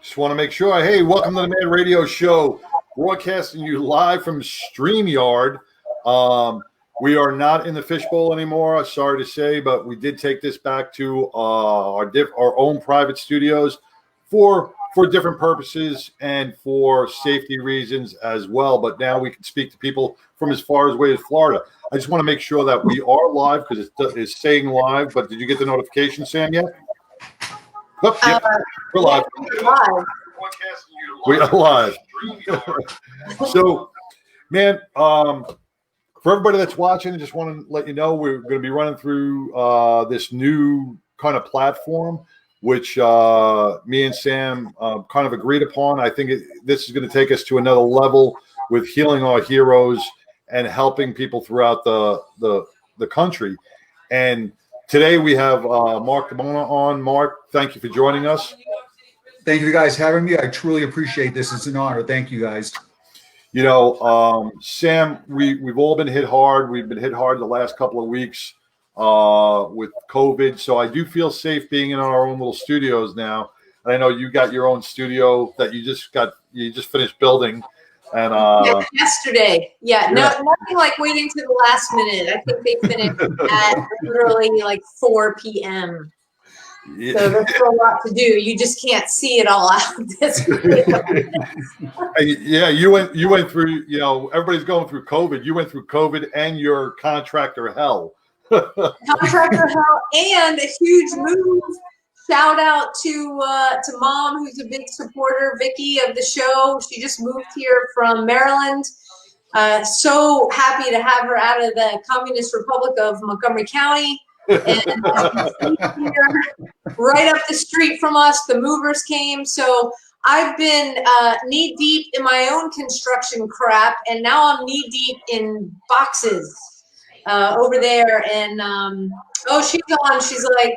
Just want to make sure. Hey, welcome to the Man Radio Show, broadcasting you live from StreamYard. We are not in the fishbowl anymore, sorry to say, but we did take this back to our own private studios for different purposes and for safety reasons as well. But now we can speak to people from as far away as Florida. I just want to make sure that we are live because it's saying live. But did you get the notification, Sam, yet? Oh, yep. We're live. We are live. So, man, for everybody that's watching, I just want to let you know we're going to be running through this new kind of platform, which me and Sam kind of agreed upon. I think this is going to take us to another level with healing our heroes and helping people throughout the country. And today we have Mark DiBona on. Mark, thank you for joining us. Thank you guys having me. I truly appreciate this. It's an honor. Thank you guys. You know, Sam, we've all been hit hard. We've been hit hard the last couple of weeks with COVID. So I do feel safe being in our own little studios now. And I know you got your own studio that you just finished building. And yesterday. Yeah, no, nothing like waiting to the last minute. I think they finished at literally like 4 p.m. Yeah. So there's still a lot to do. You just can't see it all out this way. Yeah, you went through, you know, everybody's going through COVID. You went through COVID and your contractor hell. Contractor hell and a huge move. Shout out to Mom, who's a big supporter, Vicky, of the show. She just moved here from Maryland. So happy to have her out of the Communist Republic of Montgomery County. And here, right up the street from us, the movers came. So I've been knee deep in my own construction crap, and now I'm knee deep in boxes over there. And oh, she's on. She's like,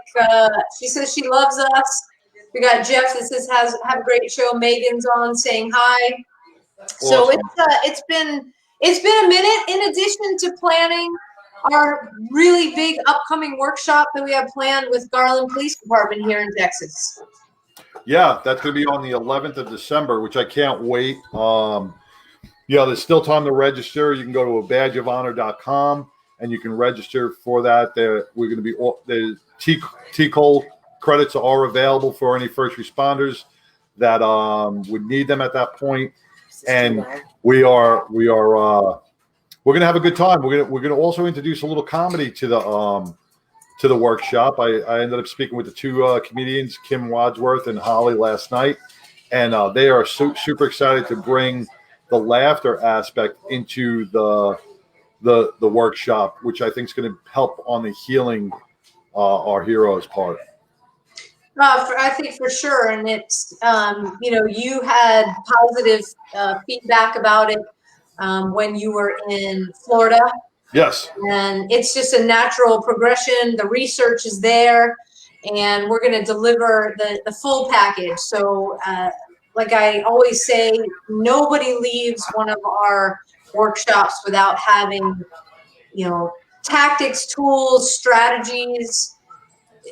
she says she loves us. We got Jeff that says have a great show. Megan's on saying hi. Awesome. So it's been a minute. In addition to planning our really big upcoming workshop that we have planned with Garland Police Department here in Texas. Yeah, that's going to be on the 11th of December, which I can't wait. Yeah, there's still time to register. You can go to abadgeofhonor.com and you can register for that. We're going to be the T-Cole credits are available for any first responders that would need them at that point. And we're going to have a good time. We're going to also introduce a little comedy to the workshop. I ended up speaking with the two comedians, Kim Wadsworth and Holly, last night, and they are super excited to bring the laughter aspect into the workshop, which I think is going to help on the healing our heroes part. I think for sure, and it's you know, you had positive feedback about it. When you were in Florida. Yes. And it's just a natural progression. The research is there, and we're going to deliver the full package. So like I always say, nobody leaves one of our workshops without having, you know, tactics, tools, strategies,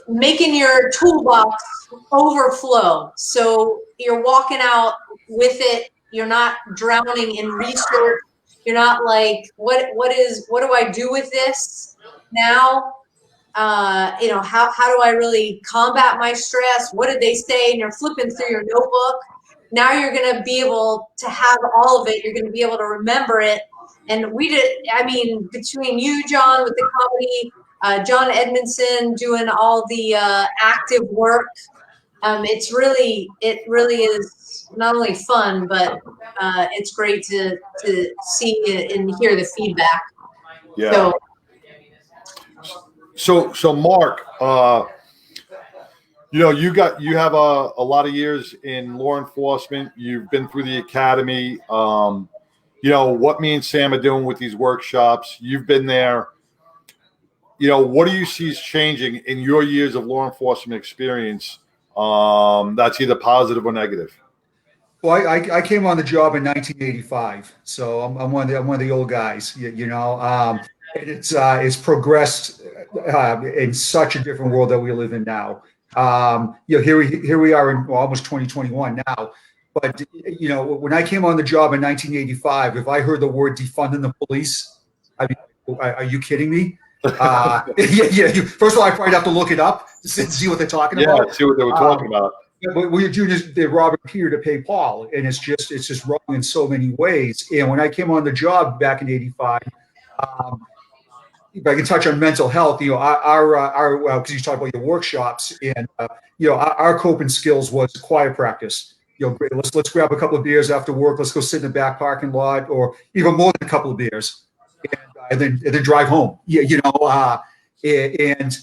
making your toolbox overflow. So you're walking out with it. You're not drowning in research. You're not like, what do I do with this now? You know, how do I really combat my stress? What did they say? And you're flipping through your notebook. Now you're going to be able to have all of it. You're going to be able to remember it. And between you, John, with the comedy, John Edmondson doing all the active work, it really is not only fun, but it's great to see and hear the feedback. Yeah. So Mark, you know, you have a lot of years in law enforcement. You've been through the academy. You know what me and Sam are doing with these workshops. You've been there. You know, what do you see is changing in your years of law enforcement experience? That's either positive or negative. Well, I came on the job in 1985, so I'm one of the old guys. You know, it's progressed in such a different world that we live in now. Here we are in almost 2021 now. But when I came on the job in 1985, if I heard the word defunding the police, I mean, are you kidding me? First of all, I probably have to look it up to see what they're talking about. Yeah, see what they were talking about. But what you're doing is they're robbing Peter to pay Paul, and it's just wrong in so many ways. And when I came on the job back in '85, if I can touch on mental health, our because you talk about your workshops, and our coping skills was quiet practice. Let's grab a couple of beers after work. Let's go sit in the back parking lot, or even more than a couple of beers, and then drive home. And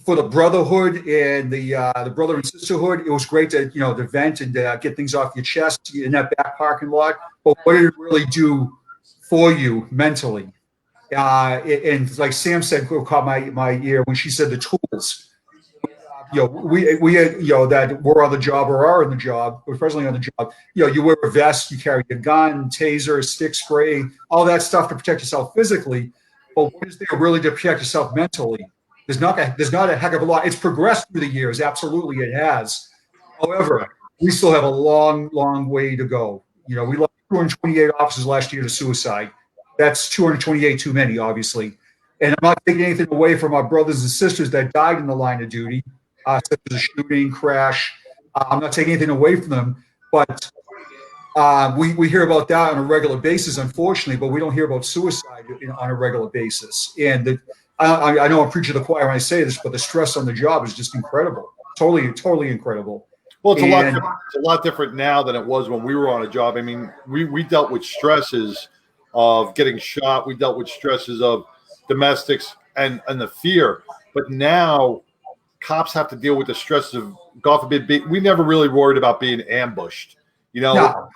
for the brotherhood and the brother and sisterhood, it was great to to vent and get things off your chest in that back parking lot. But what did it really do for you mentally? And like Sam said, caught my ear when she said the tools. We had, that we're on the job or are on the job, we're presently on the job. You wear a vest, you carry a gun, taser, stick spray, all that stuff to protect yourself physically. But what is there really to protect yourself mentally? There's not a heck of a lot. It's progressed through the years, absolutely it has. However, we still have a long, long way to go. We lost 228 officers last year to suicide. That's 228 too many, obviously. And I'm not taking anything away from our brothers and sisters that died in the line of duty, such as a shooting, crash. I'm not taking anything away from them, but we hear about that on a regular basis, unfortunately, but we don't hear about suicide on a regular basis. And I know I'm preaching to the choir when I say this, but the stress on the job is just incredible. Totally incredible. Well, it's a lot different now than it was when we were on a job. I mean, we dealt with stresses of getting shot. We dealt with stresses of domestics and the fear. But now cops have to deal with the stress of, God forbid, we never really worried about being ambushed. No.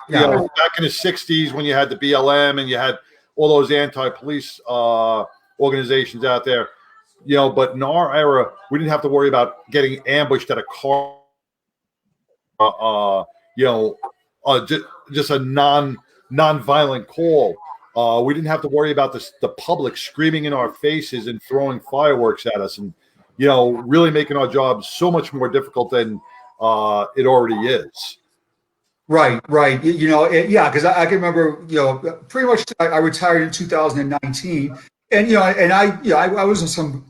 Back in the 60s when you had the BLM and you had all those anti-police organizations out there, but in our era, we didn't have to worry about getting ambushed at a car, just a non-violent call. We didn't have to worry about the public screaming in our faces and throwing fireworks at us, and really making our job so much more difficult than it already is. Right. Because I can remember, pretty much I retired in 2019, and I was in some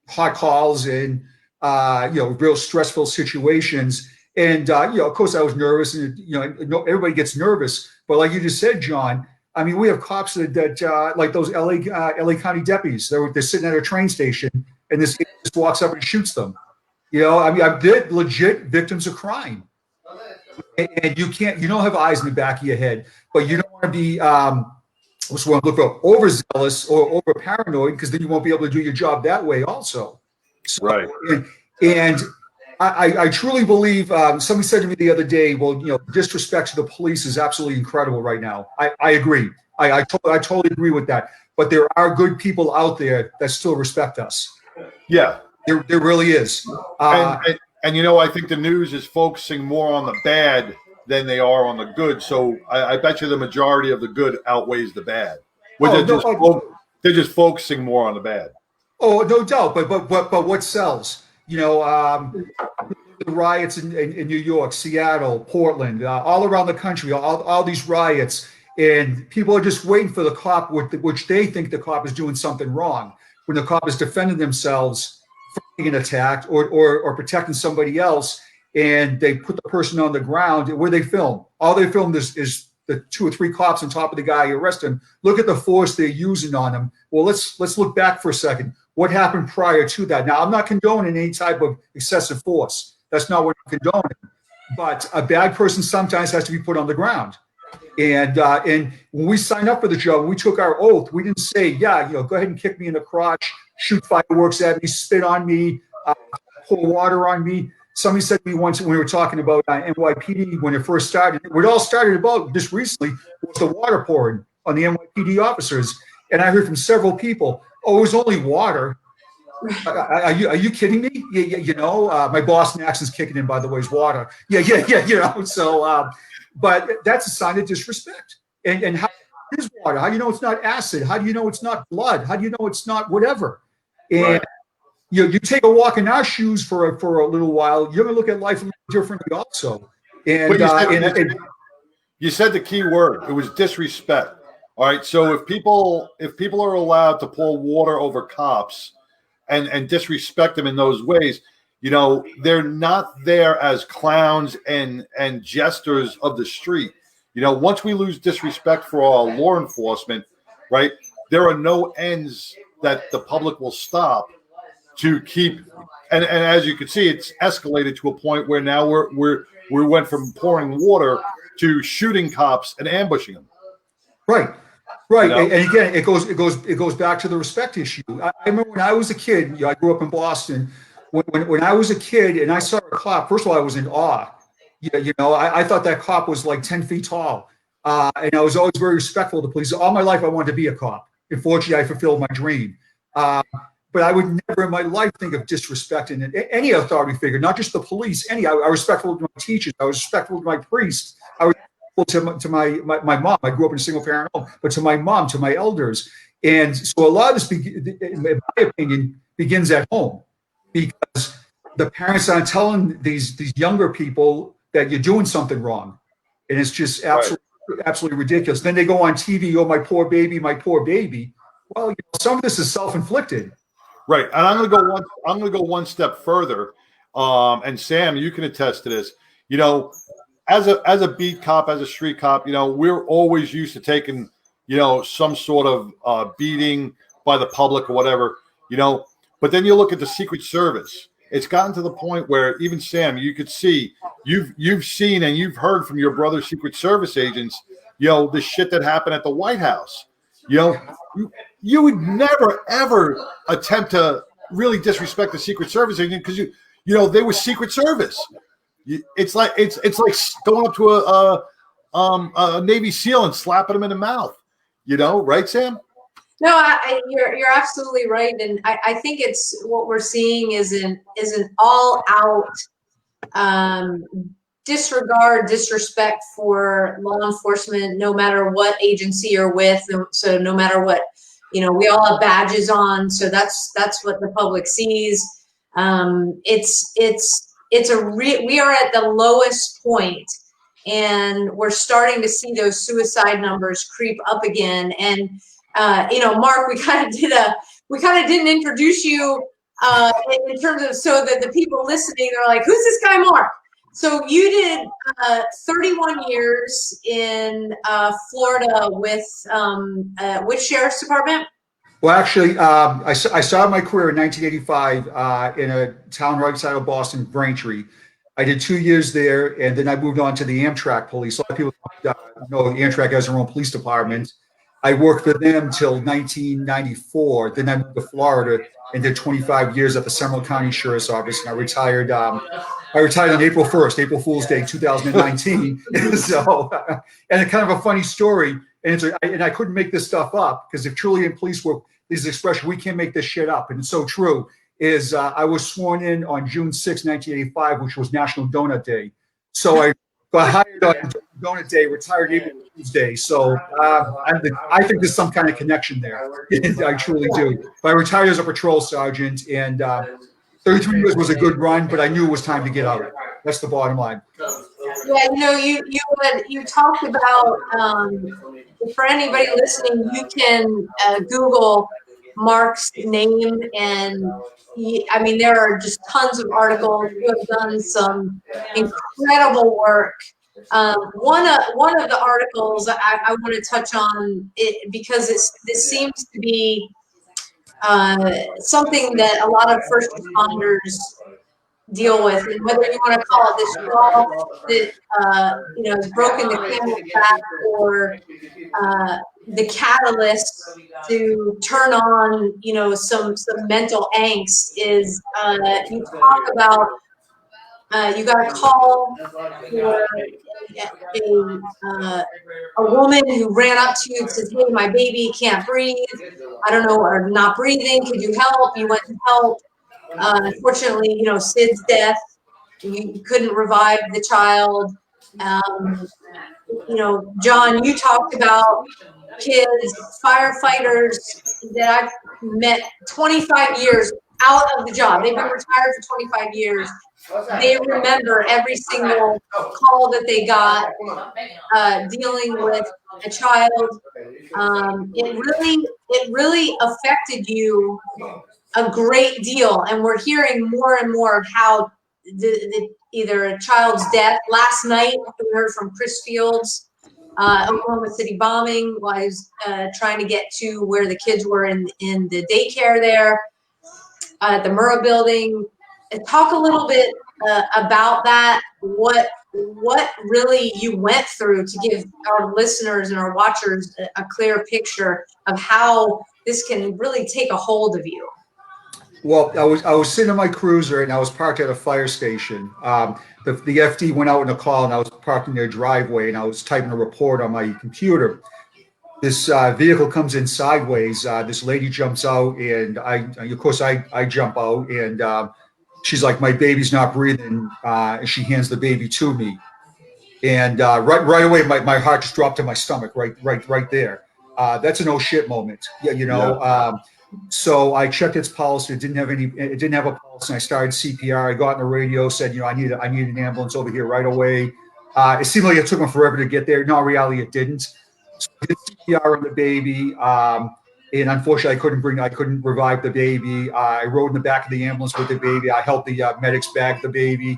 hot calls and real stressful situations, and of course I was nervous, and everybody gets nervous, but like you just said, John. I mean, we have cops that like those LA County deputies. They're sitting at a train station, and this guy just walks up and shoots them. I've been legit victims of crime, and you don't have eyes in the back of your head, but you don't want to be what's what I'm looking for, overzealous or over paranoid, because then you won't be able to do your job that way also. So, right. And I truly believe, somebody said to me the other day, well, disrespect to the police is absolutely incredible right now. I agree. I totally agree with that. But there are good people out there that still respect us. Yeah. There really is. And I think the news is focusing more on the bad than they are on the good. So I bet you the majority of the good outweighs the bad. They're just focusing more on the bad. Oh, no doubt. But what sells? The riots in New York, Seattle, Portland, all around the country, all these riots, and people are just waiting for the cop, which they think the cop is doing something wrong, when the cop is defending themselves from being attacked or protecting somebody else, and they put the person on the ground. Where they film, all they filmed is the 2 or 3 cops on top of the guy arresting him. Look at the force they're using on him. Well, let's look back for a second. What happened prior to that? Now, I'm not condoning any type of excessive force. That's not what I'm condoning. But a bad person sometimes has to be put on the ground. And when we signed up for the job, when we took our oath, we didn't say, go ahead and kick me in the crotch, shoot fireworks at me, spit on me, pour water on me. Somebody said to me once when we were talking about NYPD when it first started, it all started about just recently, was the water pouring on the NYPD officers. And I heard from several people, oh, it was only water. Are you kidding me? My Boston accent's kicking in, by the way, is water. So, but that's a sign of disrespect. And how is water? How do you know it's not acid? How do you know it's not blood? How do you know it's not whatever? And you take a walk in our shoes for a little while, you're going to look at life a little differently also. And, you said the key word. It was disrespect. All right. So if people are allowed to pour water over cops and disrespect them in those ways, they're not there as clowns and jesters of the street. Once we lose disrespect for our law enforcement, right, there are no ends that the public will stop to keep. And as you can see, it's escalated to a point where now we went from pouring water to shooting cops and ambushing them. Right. And again, it goes back to the respect issue. I remember when I was a kid, I grew up in Boston. When I was a kid and I saw a cop, first of all, I was in awe. I thought that cop was like 10 feet tall. And I was always very respectful of the police. All my life, I wanted to be a cop. Unfortunately, I fulfilled my dream. But I would never in my life think of disrespecting any authority figure, not just the police. I was respectful to my teachers. I was respectful to my priests. I was respectful to my mom. I grew up in a single parent home, but to my mom, to my elders. And so a lot of this, in my opinion, begins at home, because the parents aren't telling these younger people that you're doing something wrong. And it's just absolutely ridiculous. Then they go on TV, oh, my poor baby, my poor baby. Well, some of this is self-inflicted. Right. And I'm going to go one step further. And Sam, you can attest to this. As a beat cop, as a street cop, we're always used to taking, some sort of beating by the public or whatever, but then you look at the Secret Service. It's gotten to the point where even Sam, you could see, you've seen and you've heard from your brother Secret Service agents, the shit that happened at the White House. You would never ever attempt to really disrespect the Secret Service agent because they were Secret Service. It's like going up to a Navy SEAL and slapping him in the mouth. Right, Sam? No, you're absolutely right, and I think it's what we're seeing is an all out disrespect for law enforcement, no matter what agency you're with. So no matter what, we all have badges on. So that's what the public sees. We are at the lowest point, and we're starting to see those suicide numbers creep up again. And Mark, we kind of didn't introduce you in terms of, so that the people listening are like, who's this guy, Mark? So you did 31 years in Florida with which sheriff's department? Well, actually, I started my career in 1985 in a town right outside of Boston, Braintree. I did 2 years there, and then I moved on to the Amtrak police. A lot of people know Amtrak has their own police department. I worked for them till 1994. Then I moved to Florida and did 25 years at the Seminole County Sheriff's Office. And I retired on April 1st, April Fool's Day, 2019. So, and it's kind of a funny story. And I couldn't make this stuff up, because if Trillium Police were, this expression, we can't make this shit up. And it's so true. Is I was sworn in on June 6, 1985, which was National Donut Day. So I got hired on Donut Day, retired April Fool's Day. So I think there's some kind of connection there. I truly do. But I retired as a patrol sergeant, and 33 years was a good run, but I knew it was time to get out. That's the bottom line. Yeah, you talked about, for anybody listening, you can Google Mark's name, and there are just tons of articles. You have done some incredible work. One of the articles I want to touch on it, because this seems to be something that a lot of first responders deal with, and whether you want to call it this wall that has broken the camel's back, or the catalyst to turn on some mental angst, is you talk about you got a call for a woman who ran up to you and says, "Hey, my baby can't breathe. I don't know, or not breathing. Could you help?" You went to help. Unfortunately, Sid's death, you couldn't revive the child. John, you talked about kids, firefighters that I've met 25 years out of the job. They've been retired for 25 years. They remember every single call that they got dealing with a child. It really affected you a great deal, and we're hearing more and more of how either a child's death. Last night, we heard from Chris Fields, Oklahoma City bombing, while he was trying to get to where the kids were in the daycare there at the Murrah building. Talk a little bit about that. What really you went through to give our listeners and our watchers a clear picture of how this can really take a hold of you. Well, I was sitting in my cruiser and I was parked at a fire station. The FD went out in a call and I was parked in their driveway and I was typing a report on my computer. This vehicle comes in sideways. This lady jumps out and of course I jump out and she's like, "My baby's not breathing," and she hands the baby to me. And right away, my heart just dropped to my stomach right there. That's an oh shit moment. Yeah, you know. Yeah. So I checked its pulse. It didn't have a pulse, and I started CPR. I got on the radio, said, I need an ambulance over here right away. It seemed like it took them forever to get there. No, in reality, it didn't. So I did CPR on the baby, and unfortunately, I couldn't revive the baby. I rode in the back of the ambulance with the baby. I helped the medics bag the baby,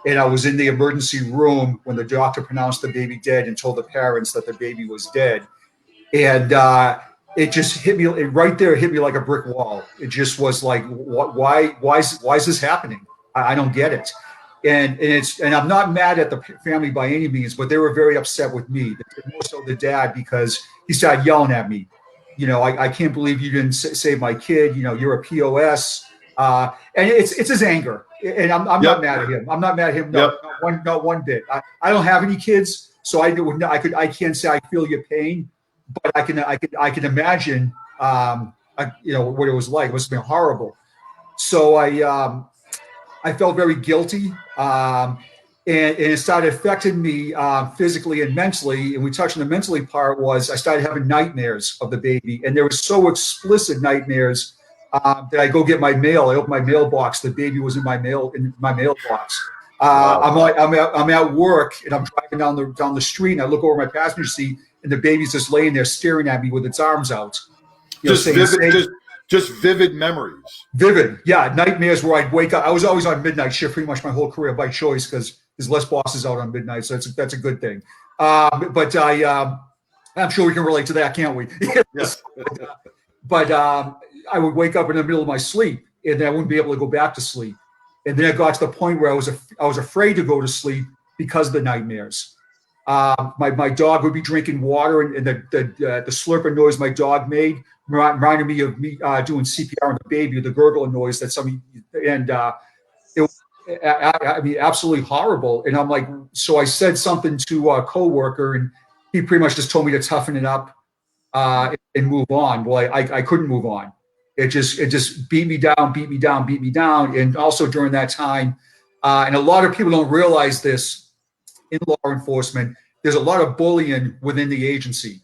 and I was in the emergency room when the doctor pronounced the baby dead and told the parents that the baby was dead. And it just hit me right there. It hit me like a brick wall. It just was like, why is this happening? I don't get it. And I'm not mad at the family by any means, but they were very upset with me, more so the dad, because he started yelling at me. I can't believe you didn't save my kid. You're a POS. And it's his anger. And I'm not mad at him. I'm not mad at him. No, not one bit. I don't have any kids, so I can't say I feel your pain. But I can imagine, what it was like. It must have been horrible. So I felt very guilty, and it started affecting me physically and mentally. And we touched on the mentally part. Was I started having nightmares of the baby, and there were so explicit nightmares that I go get my mail. I open my mailbox. The baby was in my mailbox. Wow. I'm at work and I'm driving down the street and I look over my passenger seat. And the baby's just laying there staring at me with its arms out. Just vivid memories. Vivid, yeah. Nightmares where I'd wake up. I was always on midnight shift pretty much my whole career by choice because there's less bosses out on midnight, so that's a good thing. But I'm sure we can relate to that, can't we? Yes. But I would wake up in the middle of my sleep, and then I wouldn't be able to go back to sleep. And then it got to the point where I was afraid to go to sleep because of the nightmares. My dog would be drinking water, and the slurping noise my dog made reminded me of me doing CPR on the baby, the gurgling noise that it was, absolutely horrible. And I'm like, so I said something to a coworker, and he pretty much just told me to toughen it up and move on. Well, I couldn't move on. It just beat me down. And also during that time, and a lot of people don't realize this. In law enforcement, there's a lot of bullying within the agency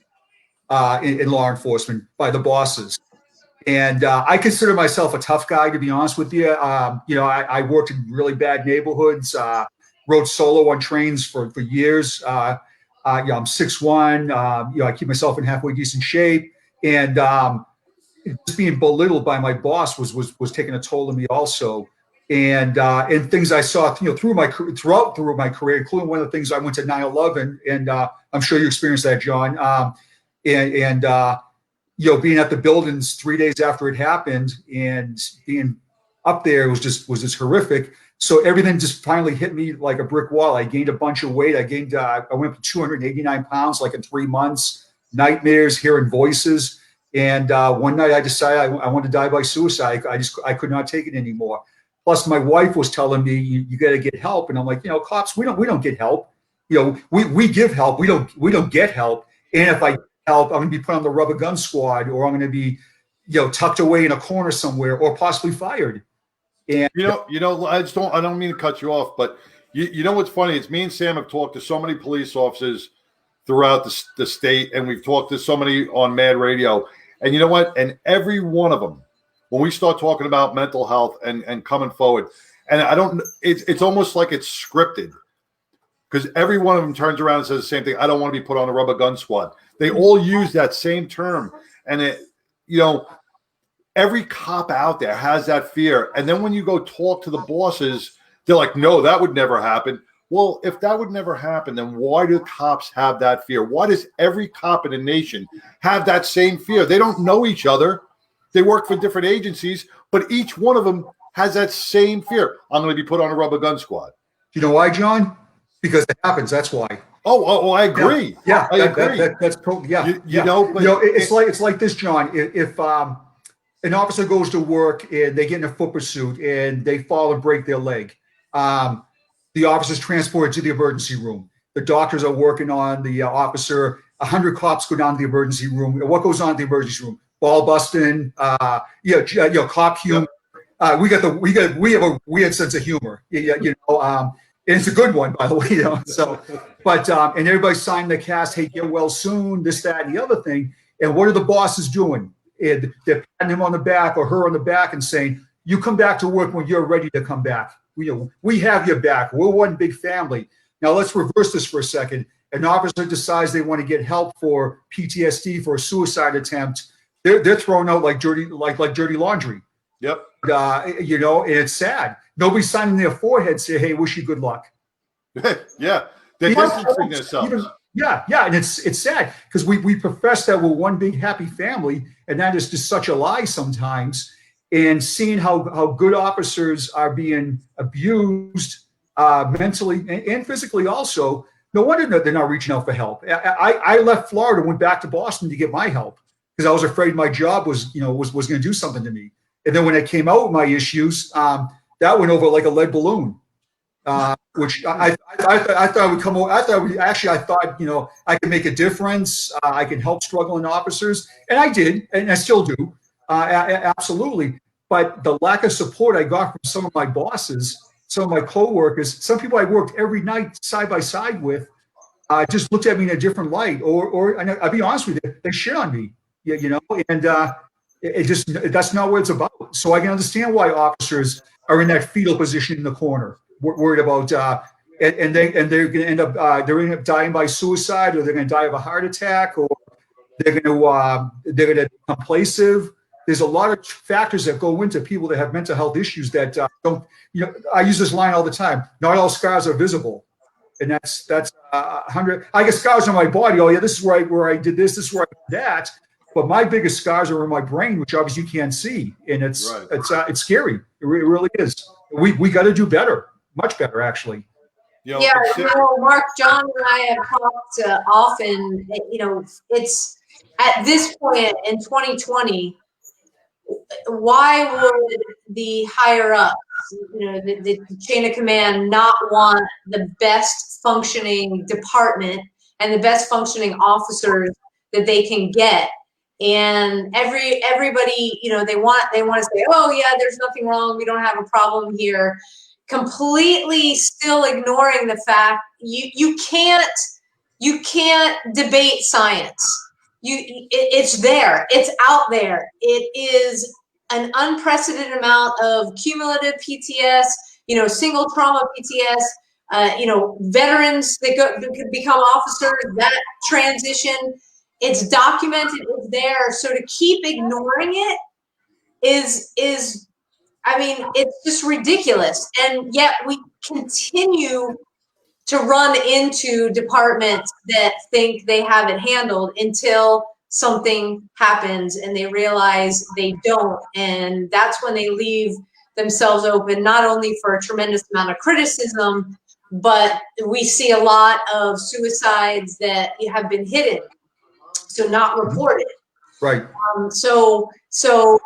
in law enforcement by the bosses. And I consider myself a tough guy, to be honest with you. I worked in really bad neighborhoods, rode solo on trains for years. I'm 6'1", I keep myself in halfway decent shape. And just being belittled by my boss was taking a toll on me also. And things I saw, throughout my career, including one of the things I went to 9/11, and I'm sure you experienced that, John. Being at the buildings 3 days after it happened and being up there was just horrific. So everything just finally hit me like a brick wall. I gained a bunch of weight. I went up to 289 pounds like in 3 months. Nightmares, hearing voices, and one night I decided I wanted to die by suicide. I could not take it anymore. Plus, my wife was telling me, you got to get help. And I'm like, cops, we don't get help. We give help. We don't get help. And if I get help, I'm going to be put on the rubber gun squad, or I'm going to be, tucked away in a corner somewhere, or possibly fired. And I don't mean to cut you off, but you know what's funny? It's me and Sam have talked to so many police officers throughout the state, and we've talked to so many on Mad Radio. And you know what? And every one of them when we start talking about mental health and coming forward, and I don't, it's almost like it's scripted because every one of them turns around and says the same thing. I don't want to be put on a rubber gun squad. They all use that same term. And it, you know, every cop out there has that fear. And then when you go talk to the bosses, they're like, no, that would never happen. Well, if that would never happen, then why do cops have that fear? Why does every cop in the nation have that same fear? They don't know each other. They work for different agencies, but each one of them has that same fear. I'm going to be put on a rubber gun squad. You know why, John? Because it happens. That's why. Oh, I agree. Yeah, I agree. That's totally, yeah. You know, but it's like this, John. If an officer goes to work and they get in a foot pursuit and they fall and break their leg, the officer's transported to the emergency room. The doctors are working on the officer. 100 cops go down to the emergency room. What goes on in the emergency room? Ball busting, cop humor. We have a weird sense of humor. And it's a good one, by the way. So, but and everybody signed the cast. Hey, get well soon. This, that, and the other thing. And what are the bosses doing? They're patting him on the back or her on the back and saying, "You come back to work when you're ready to come back. We have your back. We're one big family." Now let's reverse this for a second. An officer decides they want to get help for PTSD for a suicide attempt. They're thrown out like dirty laundry. Yep. And it's sad. Nobody's signing their forehead say, "Hey, wish you good luck." Yeah, they're distancing themselves. Yeah, and it's sad because we profess that we're one big happy family, and that is just such a lie sometimes. And seeing how good officers are being abused mentally and physically also, no wonder they're not reaching out for help. I left Florida, went back to Boston to get my help because I was afraid my job was going to do something to me. And then when I came out with my issues, that went over like a lead balloon, which I thought would come over. I thought I could make a difference. I could help struggling officers, and I did, and I still do. Absolutely. But the lack of support I got from some of my bosses, some of my coworkers, some people I worked every night side by side with, just looked at me in a different light. Or I'll be honest with you, they shit on me, and that's not what it's about. So I can understand why officers are in that fetal position in the corner, worried about, and they're going to end up dying by suicide, or they're going to die of a heart attack, or they're going to become complacent. There's a lot of factors that go into people that have mental health issues that don't. I use this line all the time. Not all scars are visible, and that's 100. I get scars on my body. Oh yeah, this is where I did this. This is where I did that. But my biggest scars are in my brain, which obviously you can't see, and it's scary. It really is. We got to do better, much better, actually. Mark, John, and I have talked often. It's at this point in 2020. Why would the higher up, the chain of command, not want the best functioning department and the best functioning officers that they can get? And everybody, they want to say, oh yeah, there's nothing wrong, we don't have a problem here, completely still ignoring the fact you can't debate science. It's there, it's out there. It is an unprecedented amount of cumulative PTS, single trauma PTS, veterans that could become officers, that transition. It's documented, it's there. So to keep ignoring it is it's just ridiculous. And yet we continue to run into departments that think they have it handled until something happens and they realize they don't. And that's when they leave themselves open, not only for a tremendous amount of criticism, but we see a lot of suicides that have been hidden, so not reported. Right. So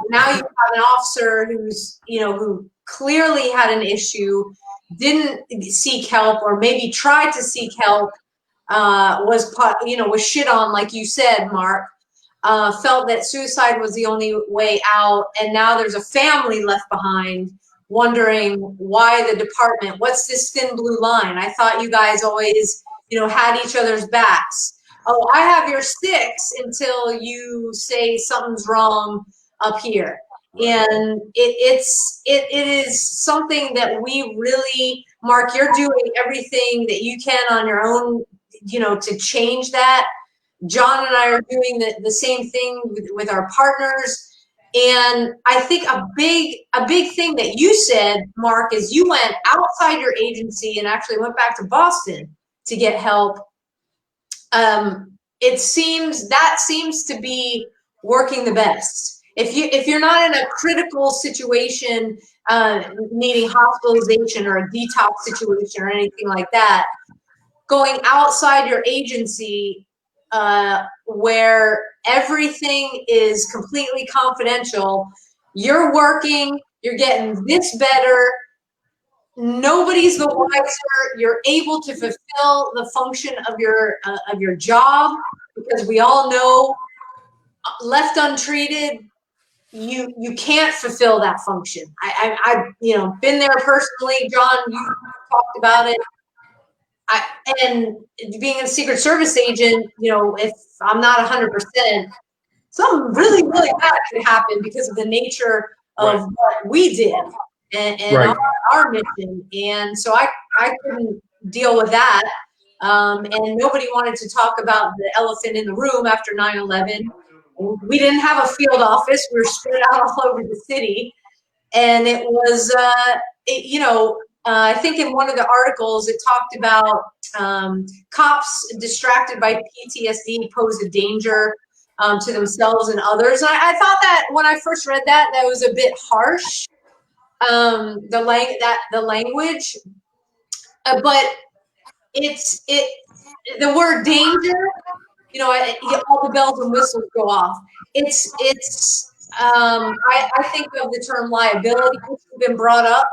now you have an officer who clearly had an issue, didn't seek help, or maybe tried to seek help, was shit on, like you said, Mark, felt that suicide was the only way out, and now there's a family left behind wondering why the department, what's this thin blue line? I thought you guys always, had each other's backs. Oh, I have your six until you say something's wrong up here. And it is something that we really, Mark, you're doing everything that you can on your own, to change that. John and I are doing the same thing with our partners. And I think a big thing that you said, Mark, is you went outside your agency and actually went back to Boston to get help. It seems to be working the best. If you're not in a critical situation, needing hospitalization or a detox situation or anything like that, going outside your agency, where everything is completely confidential, you're working, you're getting this better, nobody's the wiser, you're able to fulfill the function of your job, because we all know, left untreated, you can't fulfill that function. I've been there personally. John, you talked about it. And being a Secret Service agent, if I'm not 100%, something really, really bad could happen because of the nature of what we did and our mission. And so I couldn't deal with that. And nobody wanted to talk about the elephant in the room after 9/11. We didn't have a field office. We were spread out all over the city. And it was, I think in one of the articles, it talked about cops distracted by PTSD pose a danger to themselves and others. And I thought that when I first read that was a bit harsh, the language, but the word danger, all the bells and whistles go off. I think of the term liability, which has been brought up.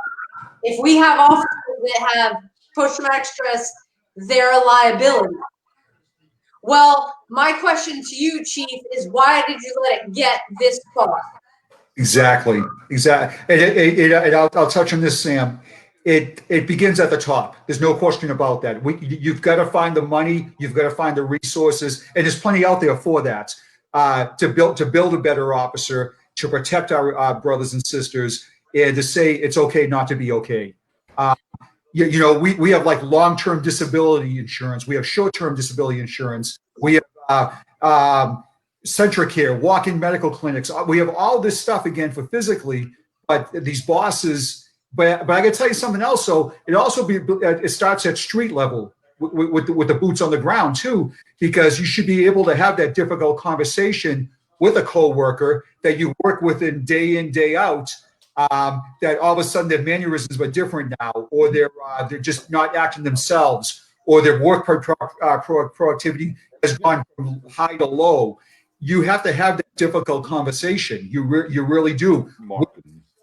If we have officers that have post-traumatic stress, they're a liability. Well, my question to you, Chief, is why did you let it get this far? Exactly. And I'll touch on this, Sam. It begins at the top. There's no question about that. You've got to find the money. You've got to find the resources, and there's plenty out there for that. To build a better officer, to protect our brothers and sisters, and to say it's okay not to be okay. We have like long-term disability insurance. We have short-term disability insurance. We have centric care, walk-in medical clinics. We have all this stuff again for physically, but these bosses. But I got to tell you something else. So it starts at street level with the boots on the ground too, because you should be able to have that difficult conversation with a coworker that you work with day in, day out. That all of a sudden their mannerisms are different now, or they're just not acting themselves, or their work productivity has gone from high to low. You have to have that difficult conversation. You really do.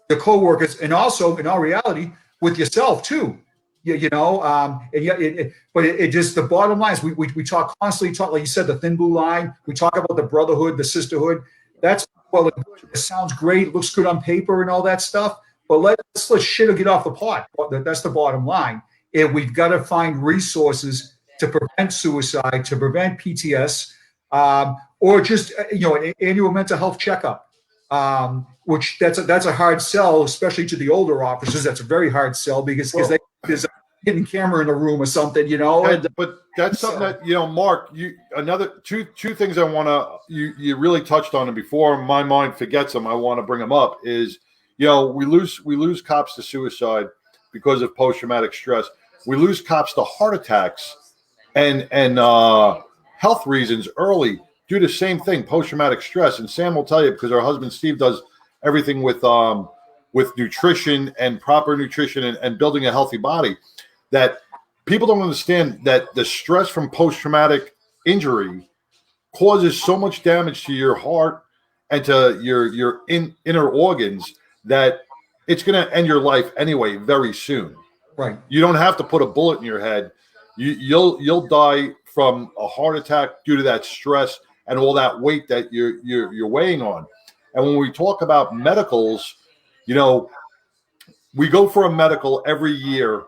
The coworkers, and also in all reality with yourself too. But it just, the bottom line is we talk constantly, like you said, the thin blue line. We talk about the brotherhood, the sisterhood. That's, well, it sounds great, looks good on paper and all that stuff, but let's shit or get off the pot. That's the bottom line. And we've got to find resources to prevent suicide, to prevent PTS, or just an annual mental health checkup. Which that's a hard sell, especially to the older officers. That's a very hard sell because there's a hidden camera in a room or something, But that's something that, Mark, another two things I want to, you really touched on, and before my mind forgets them, I want to bring them up, is, we lose cops to suicide because of post-traumatic stress. We lose cops to heart attacks and health reasons early due to the same thing, post-traumatic stress. And Sam will tell you, because our husband Steve does everything with nutrition and proper nutrition and building a healthy body, that people don't understand that the stress from post-traumatic injury causes so much damage to your heart and to your inner organs that it's going to end your life anyway very soon. Right. You don't have to put a bullet in your head. You'll die from a heart attack due to that stress and all that weight that you're weighing on. And when we talk about medicals, we go for a medical every year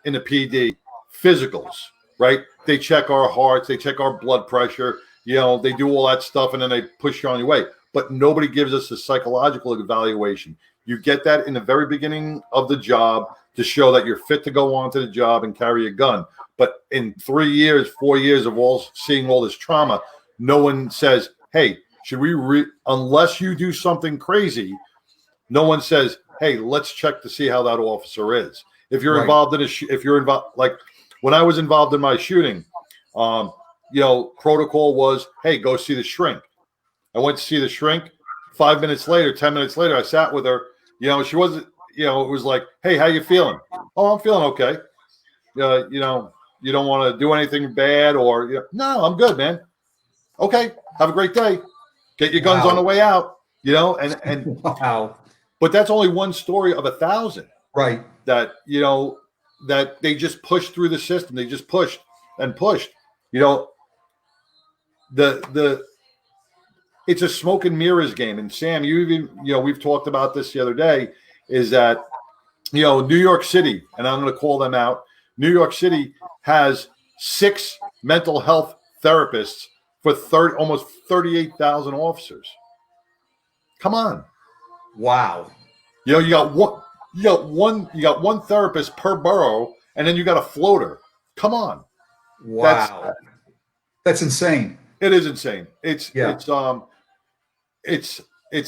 in the PD, physicals, right? They check our hearts, they check our blood pressure, they do all that stuff, and then they push you on your way. but nobody gives us the psychological evaluation. You get that in the very beginning of the job to show that you're fit to go on to the job and carry a gun. But in 3 years, 4 years of seeing all this trauma, no one says, hey, should we, unless you do something crazy, no one says, hey, let's check to see how that officer is. If you're involved in if you're involved, like when I was involved in my shooting, protocol was, hey, go see the shrink. I went to see the shrink. 5 minutes later, 10 minutes later, I sat with her. She wasn't, it was like, hey, how you feeling? Oh, I'm feeling okay. You don't want to do anything bad or, no, I'm good, man. Okay. Have a great day. Get your guns on the way out, and wow. But that's only one story of 1,000. Right. That, that they just pushed through the system. They just pushed and pushed, it's a smoke and mirrors game. And Sam, we've talked about this the other day, is that, New York City, and I'm going to call them out. New York City has 6 mental health therapists for almost 38,000 officers. Come on. Wow. You got one therapist per borough, and then you got a floater. Come on. Wow. That's insane. It is insane. It's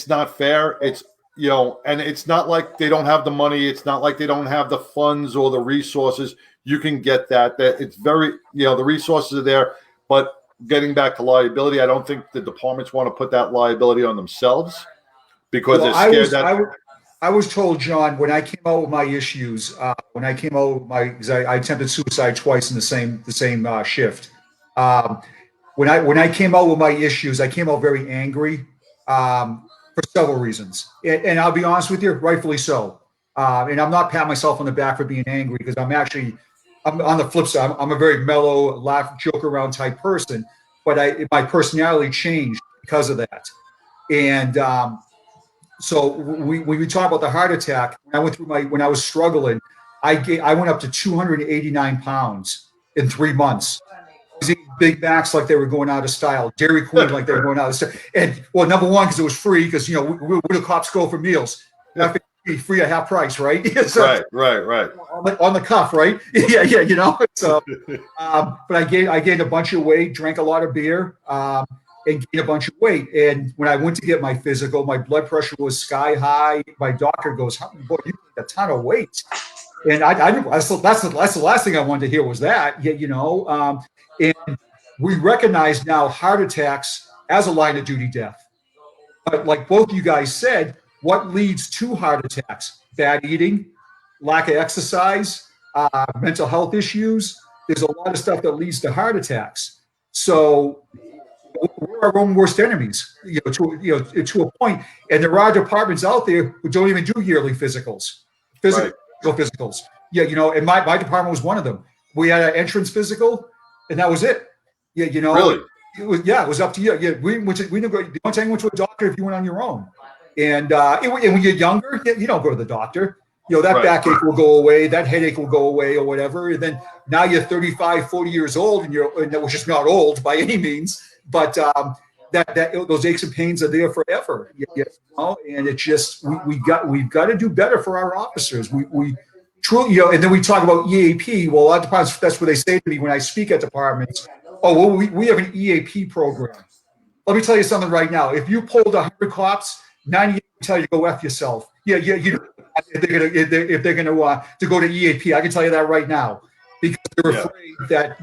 not fair. It's, and it's not like they don't have the money. It's not like they don't have the funds or the resources. You can get that it's very, the resources are there, but getting back to liability, I don't think the departments want to put that liability on themselves because they're scared I was told, John, when I came out with my issues, because I attempted suicide twice in the same shift. When I came out with my issues, I came out very angry for several reasons, and I'll be honest with you, rightfully so. And I'm not patting myself on the back for being angry, because I'm on the flip side. I'm a very mellow, laugh, joke around type person, but my personality changed because of that. And so when we talk about the heart attack, when I was struggling, I went up to 289 pounds in 3 months. I was eating Big Macs like they were going out of style, Dairy Queen like they were going out of style. And well, number one, because it was free, because where do cops go for meals? Free at half price, right? So, right. On the cuff, right? yeah. So, but I gained a bunch of weight, drank a lot of beer, and gained a bunch of weight. And when I went to get my physical, my blood pressure was sky high. My doctor goes, "Boy, you gained a ton of weight." And that's the last thing I wanted to hear was that. And we recognize now heart attacks as a line of duty death. But like both you guys said, what leads to heart attacks? Bad eating, lack of exercise, mental health issues. There's a lot of stuff that leads to heart attacks. So we're our own worst enemies, to a point. And there are departments out there who don't even do yearly physicals. Physicals. And my department was one of them. We had an entrance physical, and that was it. Really? It was up to you. Yeah, we didn't go. The only time you went to a doctor if you went on your own. And when you're younger, you don't go to the doctor. That backache will go away, that headache will go away, or whatever. And then now you're 35, 40 years old, and that was just not old by any means, but those aches and pains are there forever. And it's just we've got to do better for our officers. We truly, and then we talk about EAP. Well, a lot of times that's what they say to me when I speak at departments. Oh, well, we have an EAP program. Let me tell you something right now. If you pulled 100 cops, 98 will tell you to go F yourself. If they're gonna to go to EAP, I can tell you that right now, because they're afraid that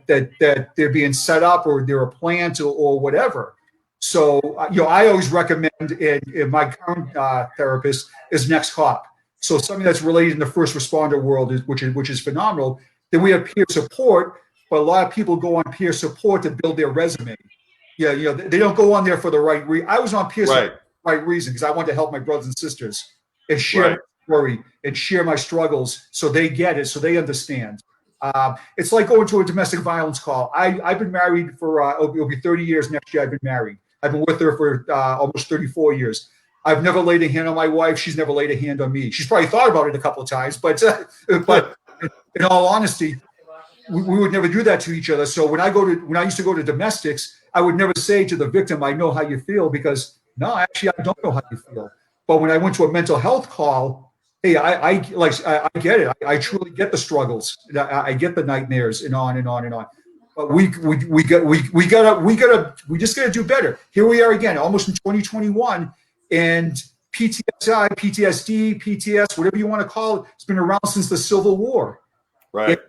that they're being set up, or they're a plant, or whatever. So I always recommend, in my current therapist is Next Cop. So something that's related in the first responder world, which is phenomenal. Then we have peer support, but a lot of people go on peer support to build their resume. They don't go on there for the right reason. I was on peer support for the right reason, because I wanted to help my brothers and sisters and share my story and share my struggles, so they get it, so they understand. It's like going to a domestic violence call. I've been married for it'll be 30 years next year. I've been married. I've been with her for almost 34 years. I've never laid a hand on my wife. She's never laid a hand on me. She's probably thought about it a couple of times, but in all honesty, we would never do that to each other. So when I used to go to domestics, I would never say to the victim, "I know how you feel," because No, actually, I don't know how you feel. But when I went to a mental health call, hey, I get it. I truly get the struggles. I get the nightmares and on and on and on. But we just gotta do better. Here we are again, almost in 2021, and PTSI, PTSD, PTS, whatever you want to call it, it's been around since the Civil War. Right.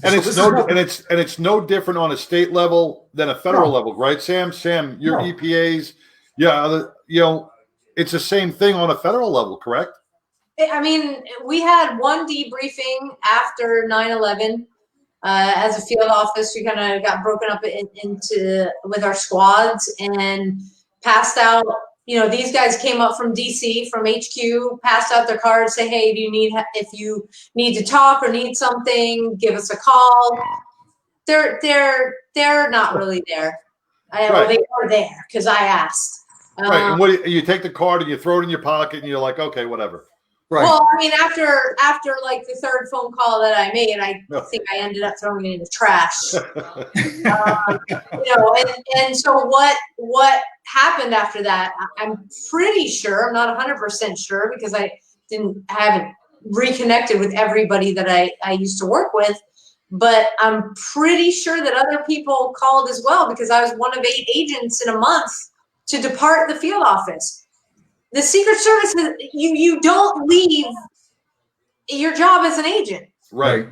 And it's no different on a state level than a federal level, right, Sam? Sam, your EPAs, it's the same thing on a federal level, correct? I mean, we had one debriefing after 9/11. As a field office, we kind of got broken up into with our squads and passed out. These guys came up from DC, from HQ, passed out their cards, say, hey, if you need to talk or need something, give us a call. They're not really there. Well, they are there because I asked. Right. And what you take the card and you throw it in your pocket and you're like, okay, whatever. Right. Well, I mean, after like the third phone call that I made, I think I ended up throwing it in the trash. And so what happened after that? I'm pretty sure, I'm not 100% sure because I haven't reconnected with everybody that I used to work with, but I'm pretty sure that other people called as well because I was one of 8 agents in a month to depart the field office. The Secret Service, you don't leave your job as an agent. Right.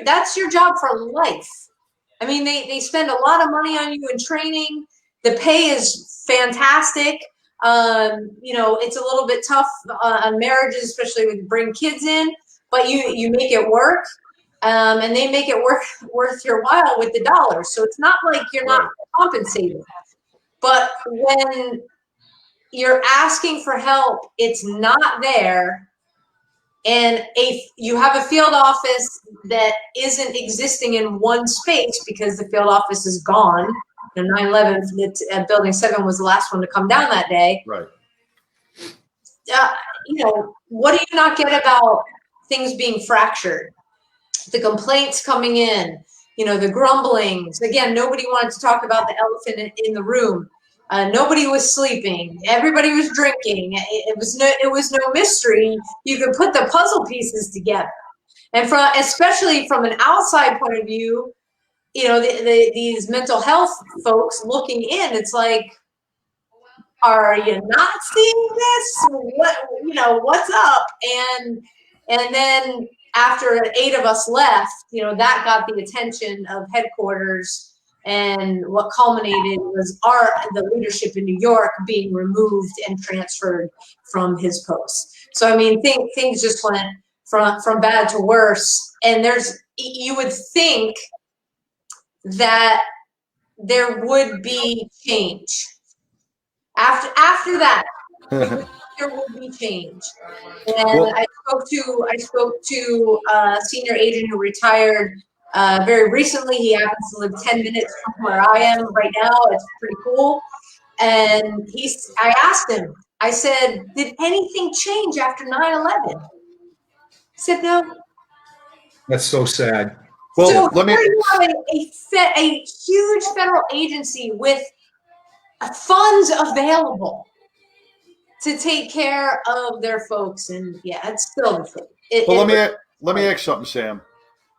That's your job for life. I mean, they spend a lot of money on you in training. The pay is fantastic. It's a little bit tough on marriages, especially when you bring kids in, but you make it work. And they make it worth your while with the dollars. So it's not like you're not compensated. But when you're asking for help, it's not there, and you have a field office that isn't existing in one space because the field office is gone. 9/11, Building 7 was the last one to come down that day. Right. What do you not get about things being fractured? The complaints coming in, the grumblings. Again, nobody wanted to talk about the elephant in the room. Nobody was sleeping. Everybody was drinking. It was no mystery. You could put the puzzle pieces together. And especially from an outside point of view, these mental health folks looking in, it's like, are you not seeing this? What's up? And then after 8 of us left, that got the attention of headquarters. And what culminated was the leadership in New York being removed and transferred from his post. So, I mean, things just went from bad to worse. And you would think that there would be change. After that, there would be change. And I spoke to a senior agent who retired very recently. He happens to live 10 minutes from where I am right now. It's pretty cool. And I asked him, I said, did anything change after 9/11? He said, no. That's so sad. Well, so you have a huge federal agency with funds available to take care of their folks. And it's still the thing. Let me ask something, Sam.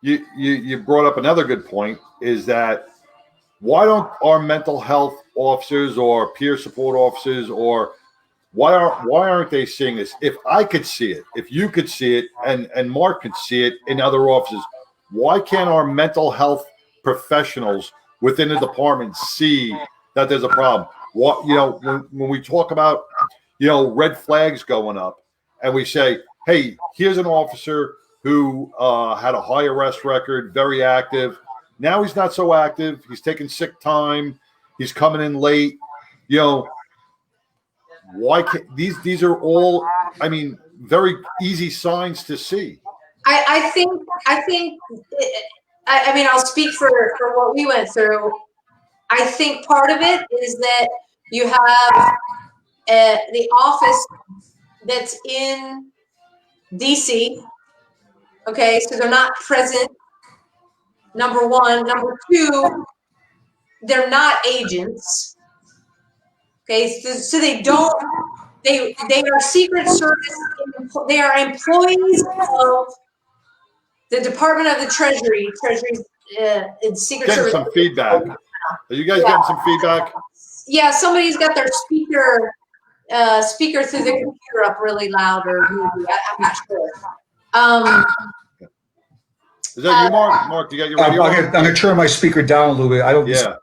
You brought up another good point, is that why don't our mental health officers or peer support officers, or why aren't they seeing this? If I could see it, if you could see it, and Mark could see it in other offices, why can't our mental health professionals within the department see that there's a problem? When we talk about red flags going up, and we say, hey, here's an officer who had a high arrest record, very active. Now he's not so active. He's taking sick time. He's coming in late. Why can't these are all, very easy signs to see. I think I'll speak for what we went through. I think part of it is that you have the office that's in DC. Okay, so they're not present, number one. Number two, they're not agents. Okay, so they don't. They are Secret Service. They are employees of the Department of the Treasury. And Secret Getting Service. some feedback. Are you guys getting some feedback? Yeah, somebody's got their speaker through the computer up really loud, or maybe I'm not sure. Is that you, Mark? Mark, you got your radio? I'm gonna turn my speaker down a little bit. I don't. Yeah.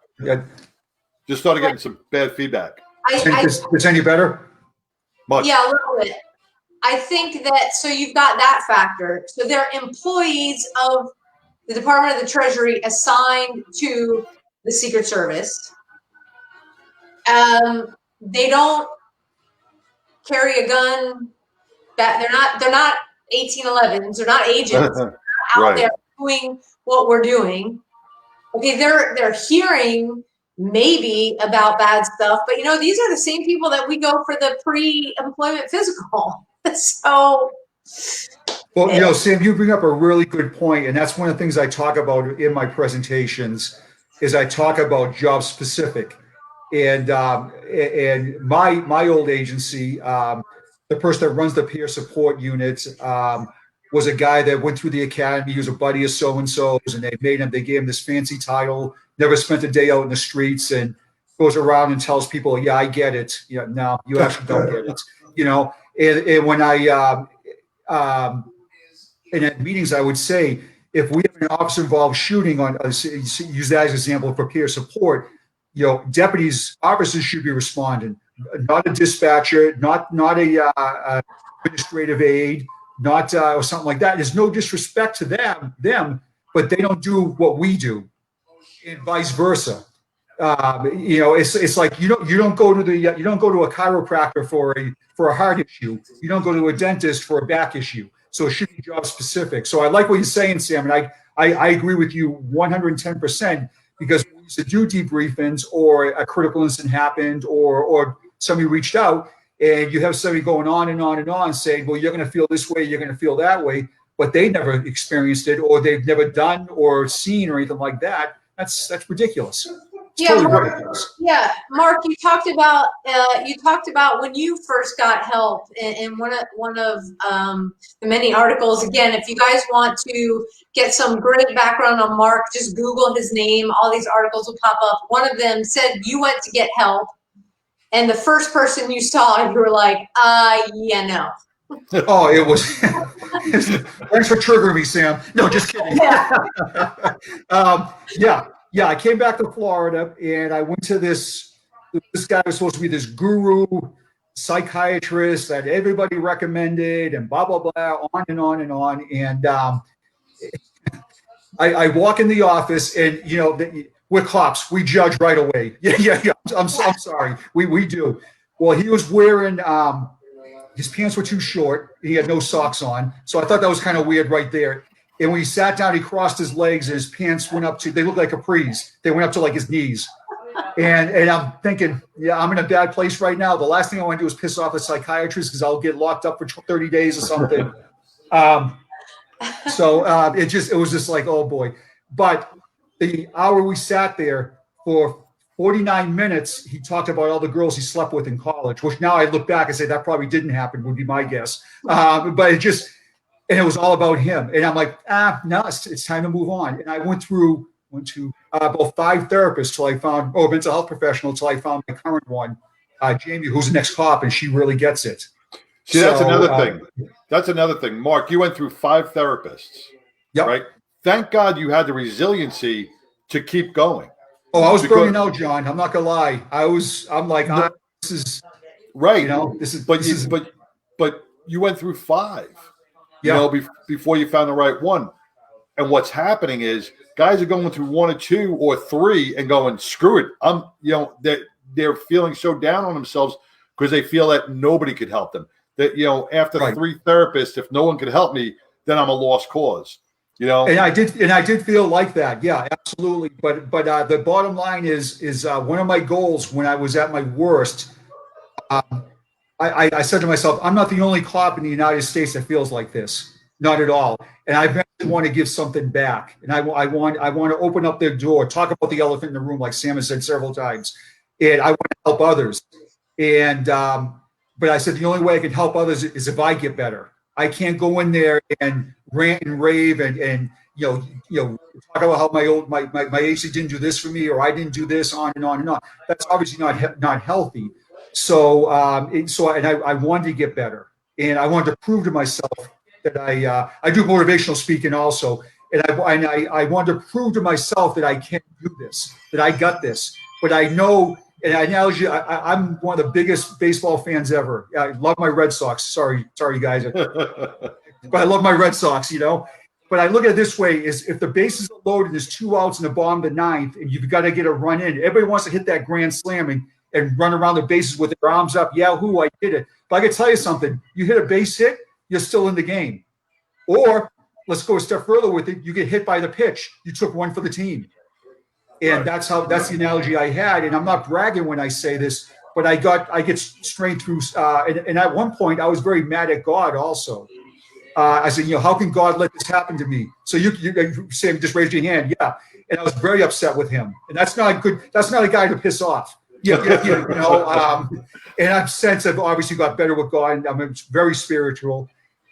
Just started getting some bad feedback. Is any better? Much. Yeah, a little bit. I think that, so you've got that factor. So they're employees of the Department of the Treasury assigned to the Secret Service. They don't carry a gun. They're not 1811s. They're not agents. They're not out there doing what we're doing. Okay, they're hearing maybe about bad stuff, but these are the same people that we go for the pre-employment physical. So, well, Sam, you bring up a really good point, and that's one of the things I talk about in my presentations. Is I talk about job specific, and my old agency, the person that runs the peer support unit, was a guy that went through the academy. He was a buddy of so-and-so's, and they gave him this fancy title, never spent a day out in the streets, and goes around and tells people, yeah, I get it. No, you actually don't get it. And when in at meetings, I would say, if we have an officer involved shooting on, use that as an example for peer support, deputies, officers should be responding, not a dispatcher, not a administrative aide, not or something like that. There's no disrespect to them, but they don't do what we do, and vice versa. It's like you don't go to a chiropractor for a heart issue. You don't go to a dentist for a back issue. So it should be job specific. So I like what you're saying, Sam, and I agree with you 110%, because we used to do debriefings, or a critical incident happened, or somebody reached out, and you have somebody going on and on and on saying, well, you're going to feel this way, you're going to feel that way, but they never experienced it, or they've never done or seen or anything like that. That's ridiculous. Yeah, Mark, you talked about when you first got help in one of the many articles. Again, if you guys want to get some great background on Mark, just Google his name. All these articles will pop up. One of them said you went to get help, and the first person you saw, you were like, yeah, no. Oh, it was. Thanks for triggering me, Sam. No, just kidding. Yeah, I came back to Florida, and I went to this guy was supposed to be this guru psychiatrist that everybody recommended, and blah, blah, blah, on and on and on. And I walk in the office, and, we're cops. We judge right away. Yeah. I'm sorry. We do. Well, he was wearing, his pants were too short. He had no socks on. So I thought that was kind of weird right there. And when he sat down, he crossed his legs, and his pants went up to, they looked like capris. They went up to like his knees. And I'm thinking, yeah, I'm in a bad place right now. The last thing I want to do is piss off a psychiatrist, because I'll get locked up for 30 days or something. It was just like, oh boy. But the hour we sat there, for 49 minutes, he talked about all the girls he slept with in college, which now I look back and say that probably didn't happen, would be my guess. But and it was all about him. And I'm like, no, it's time to move on. And I went to about 5 therapists till I found, mental health professional, till I found my current one, Jamie, who's an ex-cop, and she really gets it. See, that's another thing. That's another thing. Mark, you went through 5 therapists. Yep. Right? Thank God you had the resiliency to keep going. Oh, I was burning out, John. I'm not gonna lie. I'm like, this is right. But you went through 5. Before you found the right one. And what's happening is guys are going through 1 or 2 or 3 and going, screw it. They're feeling so down on themselves because they feel that nobody could help them. That, after 3 therapists, if no one could help me, then I'm a lost cause. And I did feel like that. Yeah, absolutely. But the bottom line is one of my goals when I was at my worst, I said to myself, I'm not the only cop in the United States that feels like this. Not at all. And I eventually want to give something back. And I want to open up their door, talk about the elephant in the room, like Sam has said several times. And I want to help others. And but I said the only way I can help others is if I get better. I can't go in there and rant and rave and talk about how my agency didn't do this for me, or I didn't do this, on and on and on. That's obviously not healthy. So I wanted to get better, and I wanted to prove to myself that I do motivational speaking also, and I wanted to prove to myself that I can do this, that I got this. But I know, and I'm one of the biggest baseball fans ever. I love my Red Sox. Sorry, guys, but I love my Red Sox. But I look at it this way: is if the bases are loaded, and there's 2 outs in the bottom of the ninth, and you've got to get a run in. Everybody wants to hit that grand slam and run around the bases with their arms up. Yahoo! I did it. But I can tell you something: you hit a base hit, you're still in the game. Or let's go a step further with it: you get hit by the pitch, you took one for the team. And that's the analogy I had. And I'm not bragging when I say this, but I get strength through. And at one point, I was very mad at God also. I said, how can God let this happen to me? So you say, just raise your hand. Yeah. And I was very upset with him. And that's not good. That's not a guy to piss off. And I've since I've obviously got better with God. And I'm very spiritual.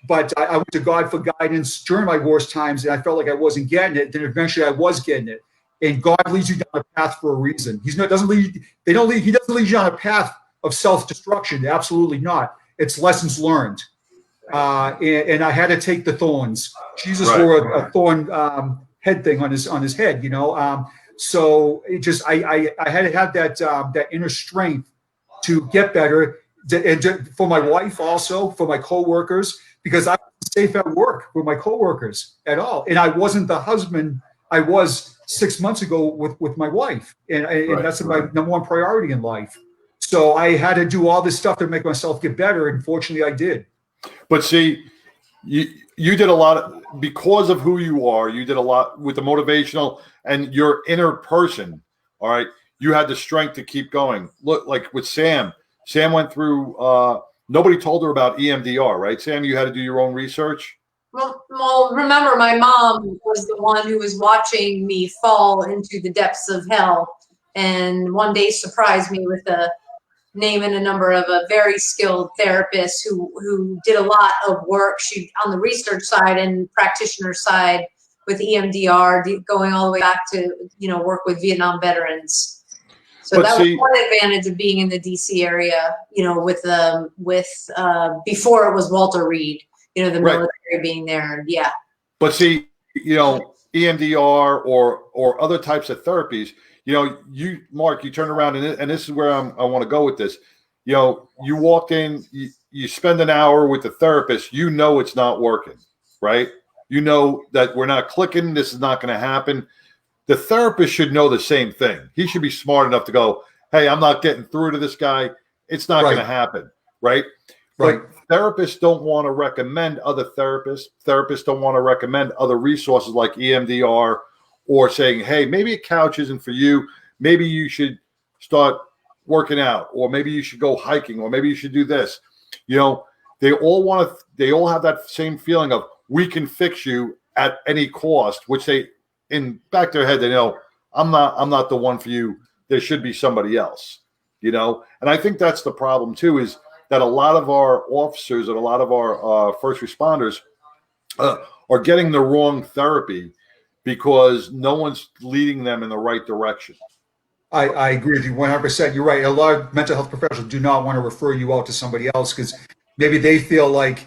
But I went to God for guidance during my worst times, and I felt like I wasn't getting it. Then eventually I was getting it. And God leads you down a path for a reason. He doesn't lead you on a path of self-destruction. Absolutely not. It's lessons learned. And I had to take the thorns. Jesus wore a thorn head thing on his head, So it just I had to have that inner strength to get better, for my wife also, for my coworkers, because I wasn't safe at work with my coworkers at all, and I wasn't the husband I was 6 months ago with my wife, and that's my number one priority in life. So I had to do all this stuff to make myself get better, and fortunately I did. But see, you did a lot because of who you are. You did a lot with the motivational and your inner person. All right, you had the strength to keep going. Look, like with Sam went through. Nobody told her about EMDR, right? Sam, you had to do your own research. Well, remember, my mom was the one who was watching me fall into the depths of hell, and one day surprised me with a name and a number of a very skilled therapist who did a lot of work. She on the research side and practitioner side with EMDR, going all the way back to work with Vietnam veterans. So that was one advantage of being in the DC area, with before it was Walter Reed. The military being there, yeah. But see, EMDR or other types of therapies, Mark, you turn around and this is where I want to go with this. You walk in, you spend an hour with the therapist, it's not working, right? You know that we're not clicking, this is not going to happen. The therapist should know the same thing. He should be smart enough to go, hey, I'm not getting through to this guy. It's not going to happen, right? Right. But therapists don't want to recommend other therapists. Therapists don't want to recommend other resources like EMDR or saying, hey, maybe a couch isn't for you. Maybe you should start working out, or maybe you should go hiking, or maybe you should do this. They all have that same feeling of we can fix you at any cost, which they in back of their head, they know I'm not the one for you. There should be somebody else, And I think that's the problem too, is that a lot of our officers and a lot of our first responders are getting the wrong therapy because no one's leading them in the right direction. I agree with you 100%. You're right. A lot of mental health professionals do not want to refer you out to somebody else because maybe they feel like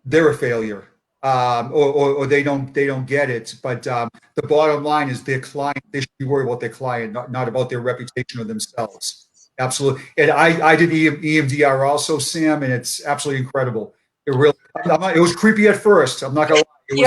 they're a failure, or they don't get it. But the bottom line is their client. They should be worried about their client, not about their reputation or themselves. Absolutely. And I did EMDR also, Sam, and it's absolutely incredible. It was creepy at first. I'm not gonna lie.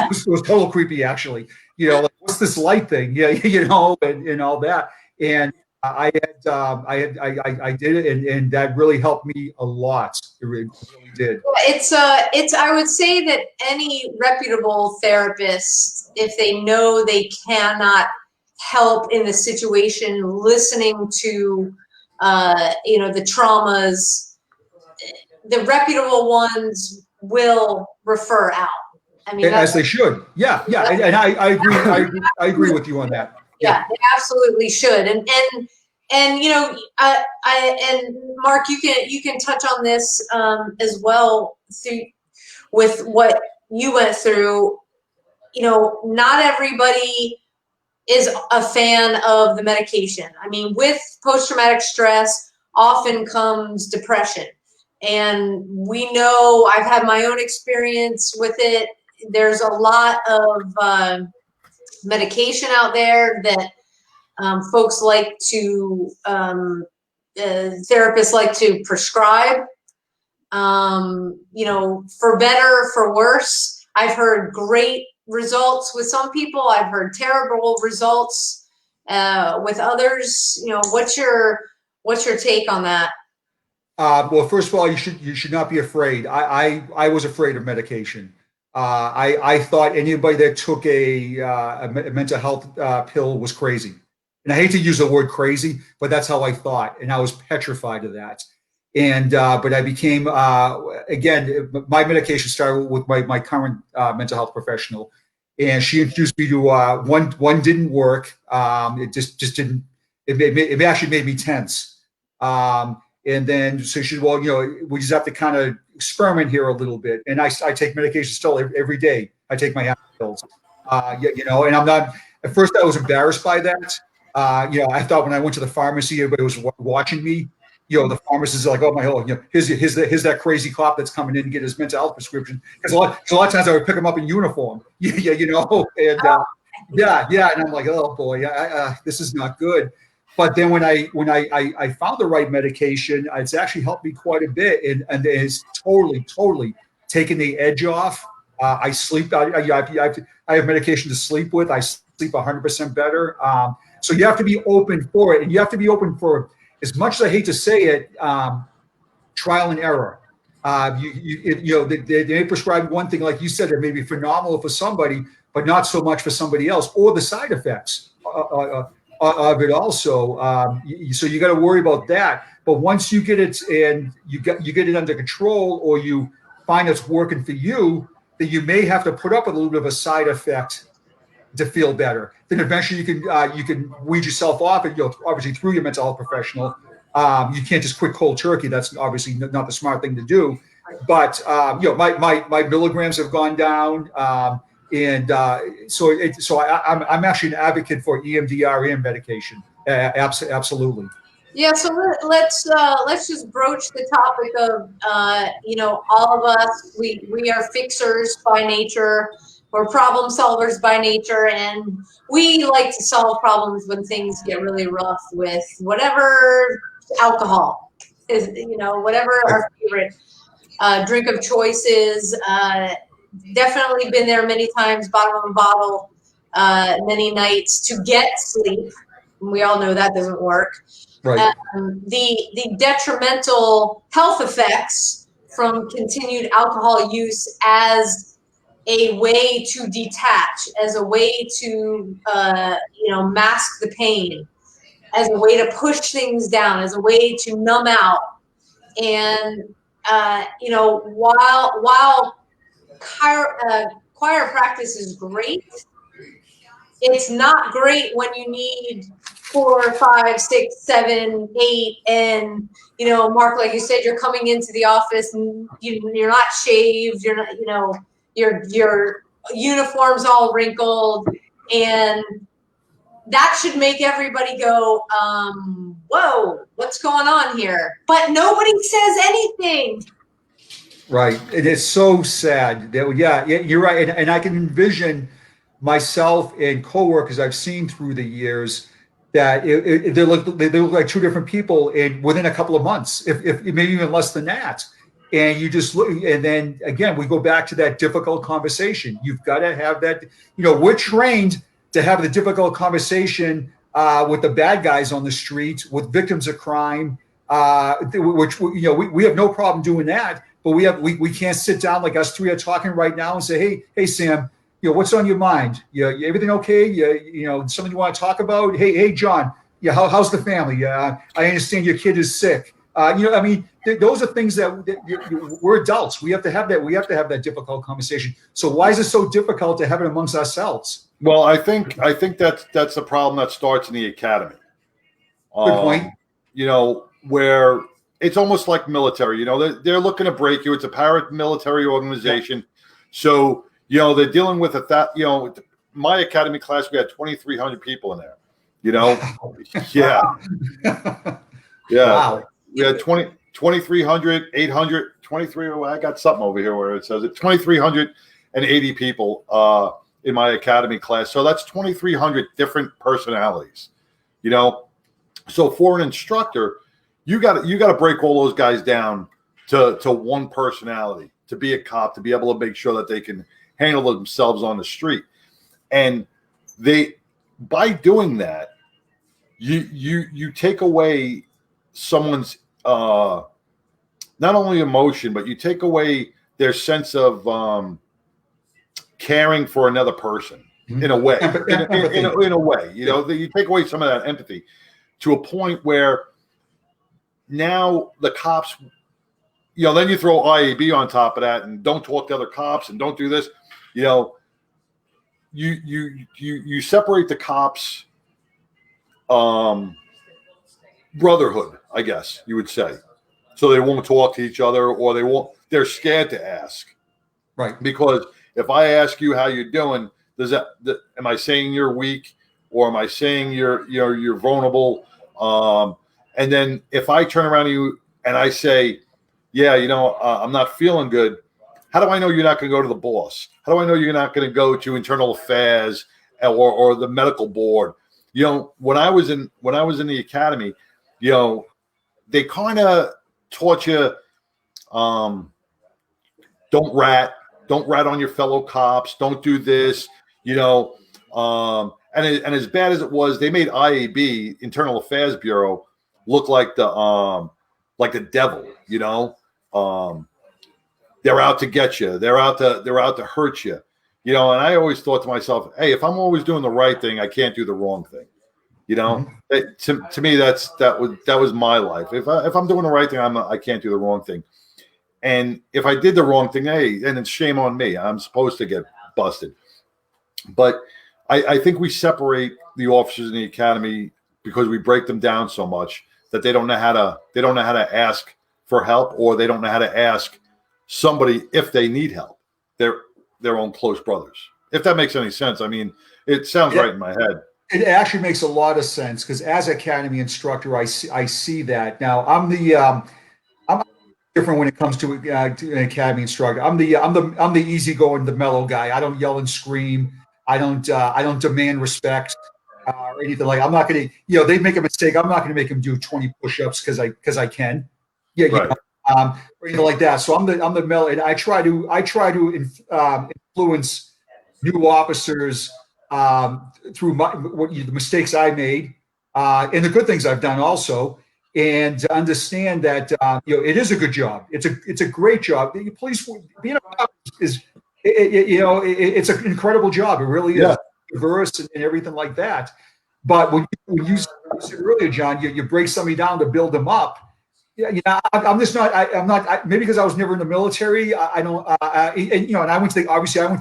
It was total creepy, actually. Like, what's this light thing? Yeah, and all that. And I did it, and that really helped me a lot. It really did. It's I would say that any reputable therapist, if they know they cannot help in the situation, listening to the traumas, the reputable ones will refer out. I mean, as they should. Yeah. And I agree with you on that. Yeah, they absolutely should. And and and Mark, you can touch on this as well with what you went through. Not everybody is a fan of the medication. I mean, with post-traumatic stress often comes depression. And we know, I've had my own experience with it. There's a lot of medication out there that folks like to, therapists like to prescribe, for better, for worse. I've heard great results with some people. I've heard terrible results with others. What's your take on that? Well, first of all, you should not be afraid. I was afraid of medication. I thought anybody that took a mental health pill was crazy. And I hate to use the word crazy, but that's how I thought. And I was petrified of that. And but I became, again, my medication started with my current mental health professional. And she introduced me to one didn't work. It just didn't, it actually made me tense. And then so she said, well, we just have to kind of experiment here a little bit. And I take medication still every day. I take my pills, and I'm not, at first I was embarrassed by that. I thought when I went to the pharmacy, everybody was watching me. The pharmacist is like, oh my God, here's that crazy cop that's coming in to get his mental health prescription. Because a lot of times I would pick him up in uniform, and and I'm like, oh boy, this is not good. But then when I found the right medication, it's actually helped me quite a bit, and it's totally taken the edge off. I sleep. I have medication to sleep with. I sleep 100% better. So you have to be open for it, and you have to be open for, as much as I hate to say it, trial and error. They may prescribe one thing, like you said, that may be phenomenal for somebody, but not so much for somebody else, or the side effects of it also. So you got to worry about that. But once you get it and you get it under control, or you find it's working for you, then you may have to put up with a little bit of a side effect to feel better. Then eventually you can weed yourself off, and obviously through your mental health professional. You can't just quit cold turkey. That's obviously not the smart thing to do. But my milligrams have gone down, so I'm actually an advocate for EMDR and medication. Absolutely. Yeah, so let's just broach the topic of all of us, we are fixers by nature. We're problem solvers by nature, and we like to solve problems when things get really rough with whatever alcohol is, whatever our favorite drink of choice is. Definitely been there many times, bottom of a bottle, many nights to get sleep. We all know that doesn't work. Right. The detrimental health effects from continued alcohol use as a way to detach, as a way to mask the pain, as a way to push things down, as a way to numb out. And while choir practice is great, it's not great when you need 4, 5, 6, 7, 8, and Mark, like you said, you're coming into the office and you're not shaved, you're not, your uniform's all wrinkled, and that should make everybody go, whoa, what's going on here? But nobody says anything. Right. It is so sad. Yeah, you're right. And I can envision myself and coworkers I've seen through the years that they look like two different people within a couple of months, if maybe even less than that. And you just look, and then again, we go back to that difficult conversation. You've got to have that, we're trained to have the difficult conversation with the bad guys on the street, with victims of crime, which, we have no problem doing that, but we can't sit down like us three are talking right now and say, hey, Sam, what's on your mind? Everything okay? Something you want to talk about? Hey, John, how's the family? I understand your kid is sick. Those are things that we're adults. We have to have that. We have to have that difficult conversation. So why is it so difficult to have it amongst ourselves? Well, I think that's the problem that starts in the academy. Good point. You know, where it's almost like military. You know, they're looking to break you. It's a paramilitary organization, so you know they're dealing with you know, my academy class, we had 2,300 people in there. You know, yeah, yeah. Wow. We had 2,300, 800, 23. I got something over here where it says it 2,380 people in my academy class. So that's 2,300 different personalities. You know, so for an instructor, you got to break all those guys down to one personality, to be a cop, to be able to make sure that they can handle themselves on the street. And by doing that, you take away someone's not only emotion, but you take away their sense of caring for another person in a way. In a way, you know, you take away some of that empathy to a point where now the cops, you know, then you throw IAB on top of that and don't talk to other cops and don't do this. You know, you separate the cops brotherhood, I guess you would say. So they won't talk to each other, or they're scared to ask. Right. Because if I ask you how you're doing, am I saying you're weak, or am I saying you're vulnerable? And then if I turn around to you and I say, yeah, you know, I'm not feeling good, how do I know you're not going to go to the boss? How do I know you're not going to go to internal affairs or the medical board? You know, when I was in the academy, you know, they kind of taught you, don't rat on your fellow cops, don't do this, you know, and as bad as it was, they made IAB, Internal Affairs Bureau, look like the devil, you know. They're out to get you. They're out to hurt you, you know. And I always thought to myself, hey, if I'm always doing the right thing, I can't do the wrong thing, you know. To me, that was my life. If I'm doing the right thing, I can't do the wrong thing. And if I did the wrong thing, hey, then it's shame on me. I'm supposed to get busted. But I think we separate the officers in the academy because we break them down so much that they don't know how to ask for help, or they don't know how to ask somebody if they need help, their own close brothers. If that makes any sense. I mean, it sounds right in my head. It actually makes a lot of sense, because as academy instructor, I see that. Now I'm different when it comes to an academy instructor. I'm the easygoing, the mellow guy. I don't yell and scream. I don't demand respect or anything like. I'm not going to, you know, they make a mistake, I'm not going to make them do 20 push-ups because I can. Yeah, right. You know, or anything like that. So I'm the mellow, and I try to influence new officers through the mistakes I made and the good things I've done also, and to understand that you know, it is a good job. It's a great job. Police being a cop is, you know, it's an incredible job. It really is diverse and everything like that. But when you said earlier, John, you break somebody down to build them up. Yeah, you know, I'm just not. I'm not. Maybe because I was never in the military. I don't. And, you know, and I went to the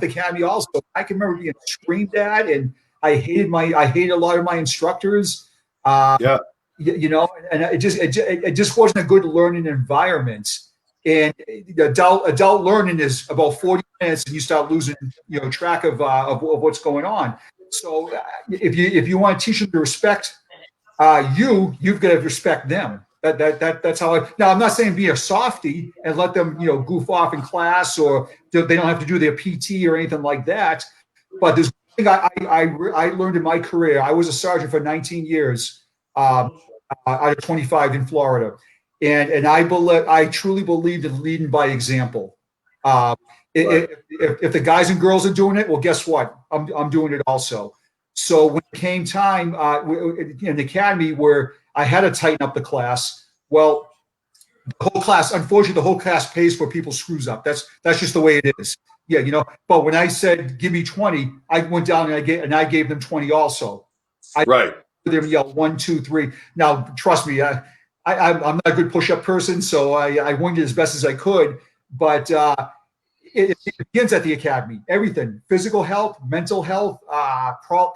academy also. I can remember being screamed at, and I hated a lot of my instructors. You know, and it just wasn't a good learning environment. And adult learning is about 40 minutes, and you start losing, you know, track of what's going on. So if you want to teach them to respect you've got to respect them. That's how now I'm not saying be a softie and let them, you know, goof off in class, or they don't have to do their PT or anything like that. But there's one thing I learned in my career. I was a sergeant for 19 years out of 25 in Florida, and I truly believed in leading by example. If the guys and girls are doing it, well, guess what? I'm doing it also. So when it came time in the academy where I had to tighten up the class, well, the whole class, unfortunately, the whole class pays for people's screws up. That's just the way it is. Yeah, you know. But when I said give me 20, I went down and I gave them 20 also. Them yell 1, 2, 3. Now, trust me, I'm not a good push-up person, so I winged it as best as I could. But it begins at the academy. Everything: physical health, mental health,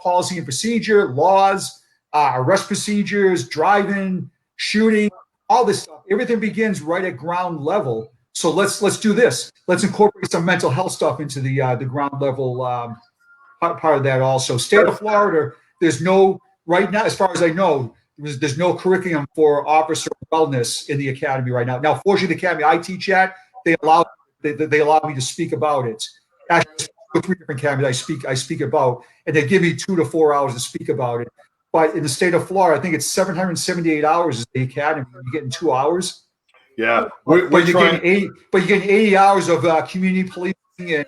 policy and procedure, laws, arrest procedures, driving, shooting, all this stuff. Everything begins right at ground level. So let's do this. Let's incorporate some mental health stuff into the ground level part of that also. State of Florida, there's no, right now, as far as I know, there's no curriculum for officer wellness in the academy right now. Now, fortunately, the academy I teach at, they allow me to speak about it. Actually, 2 or 3 different academies I speak about, and they give me 2 to 4 hours to speak about it. But in the state of Florida, I think it's 778 hours is the academy. You're getting 2 hours. Yeah, but you're getting 80 hours of community policing and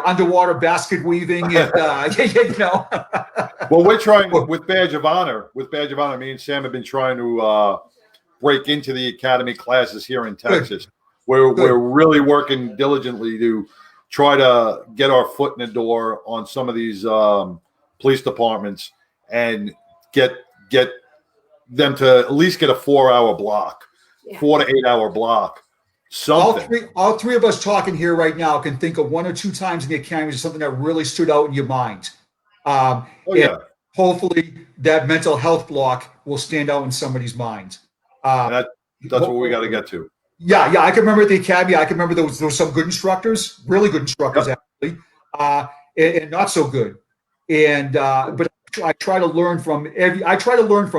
underwater basket weaving and Well, we're trying with Badge of Honor. With Badge of Honor, me and Sam have been trying to break into the academy classes here in Texas. We're really working diligently to try to get our foot in the door on some of these police departments and get them to at least get a 4-hour block, 4 to 8 hour block. Something. All three of us talking here right now can think of 1 or 2 times in the academy as something that really stood out in your mind. Hopefully that mental health block will stand out in somebody's mind. That's what we got to get to. Yeah. I can remember at the academy. I can remember there was some good instructors, really good instructors actually, and not so good. And but I try to learn from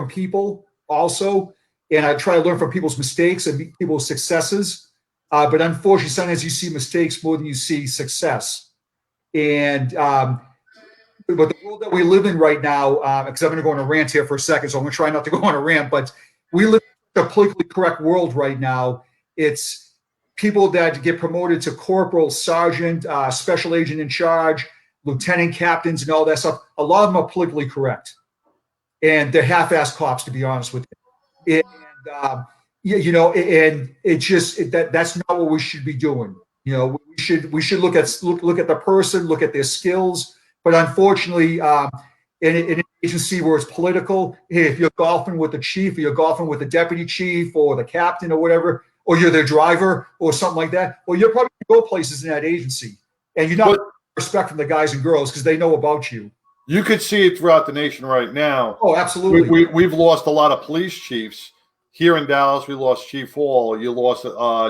people also, and I try to learn from people's mistakes and people's successes. But unfortunately, sometimes you see mistakes more than you see success. And but the world that we live in right now, because I'm going to go on a rant here for a second, so I'm going to try not to go on a rant, but we live in a politically correct world right now. It's people that get promoted to corporal, sergeant, special agent in charge, lieutenant captains, and all that stuff. A lot of them are politically correct, and they're half-assed cops, to be honest with you. And and it's just that's not what we should be doing. We should look at the person, look at their skills. But unfortunately, in an agency where it's political, hey, if you're golfing with the chief, or you're golfing with the deputy chief, or the captain, or whatever, or you're their driver, or something like that, well, you're probably going to go places in that agency, and you're not respect from the guys and girls because they know about you. You could see it throughout the nation right now. Oh, absolutely. We've lost a lot of police chiefs here in Dallas. We lost Chief Hall. You lost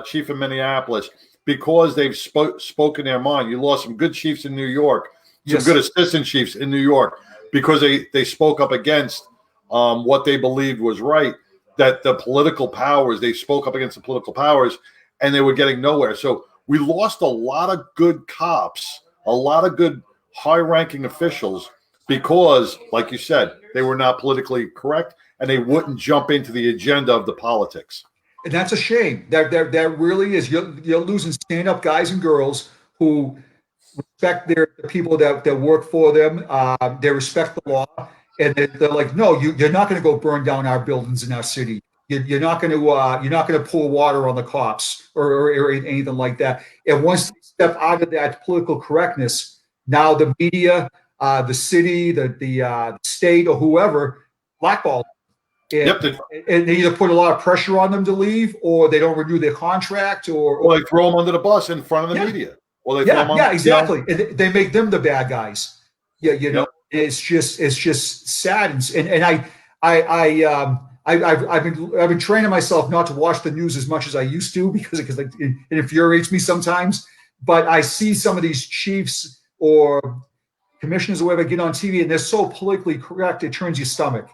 chief in Minneapolis because they've spoken their mind. You lost some good chiefs in New York, some good assistant chiefs in New York because they spoke up against what they believed was right. That the political powers, they spoke up against the political powers, and they were getting nowhere. So we lost a lot of good cops, a lot of good high-ranking officials because, like you said, they were not politically correct and they wouldn't jump into the agenda of the politics. And that's a shame. That really is. You're losing stand-up guys and girls who respect the people that work for them. They respect the law, and they're like, no, you're not going to go burn down our buildings in our city. You're not going to pour water on the cops or anything like that. And once they step out of that political correctness, now the media, the city, the state, or whoever blackball them. And they either put a lot of pressure on them to leave, or they don't renew their contract, or they throw them under the bus in front of the media. Well, exactly. And they make them the bad guys. It's just sad, and I've been training myself not to watch the news as much as I used to because it infuriates me sometimes. But I see some of these chiefs or commissioners or whatever get on TV, and they're so politically correct it turns your stomach.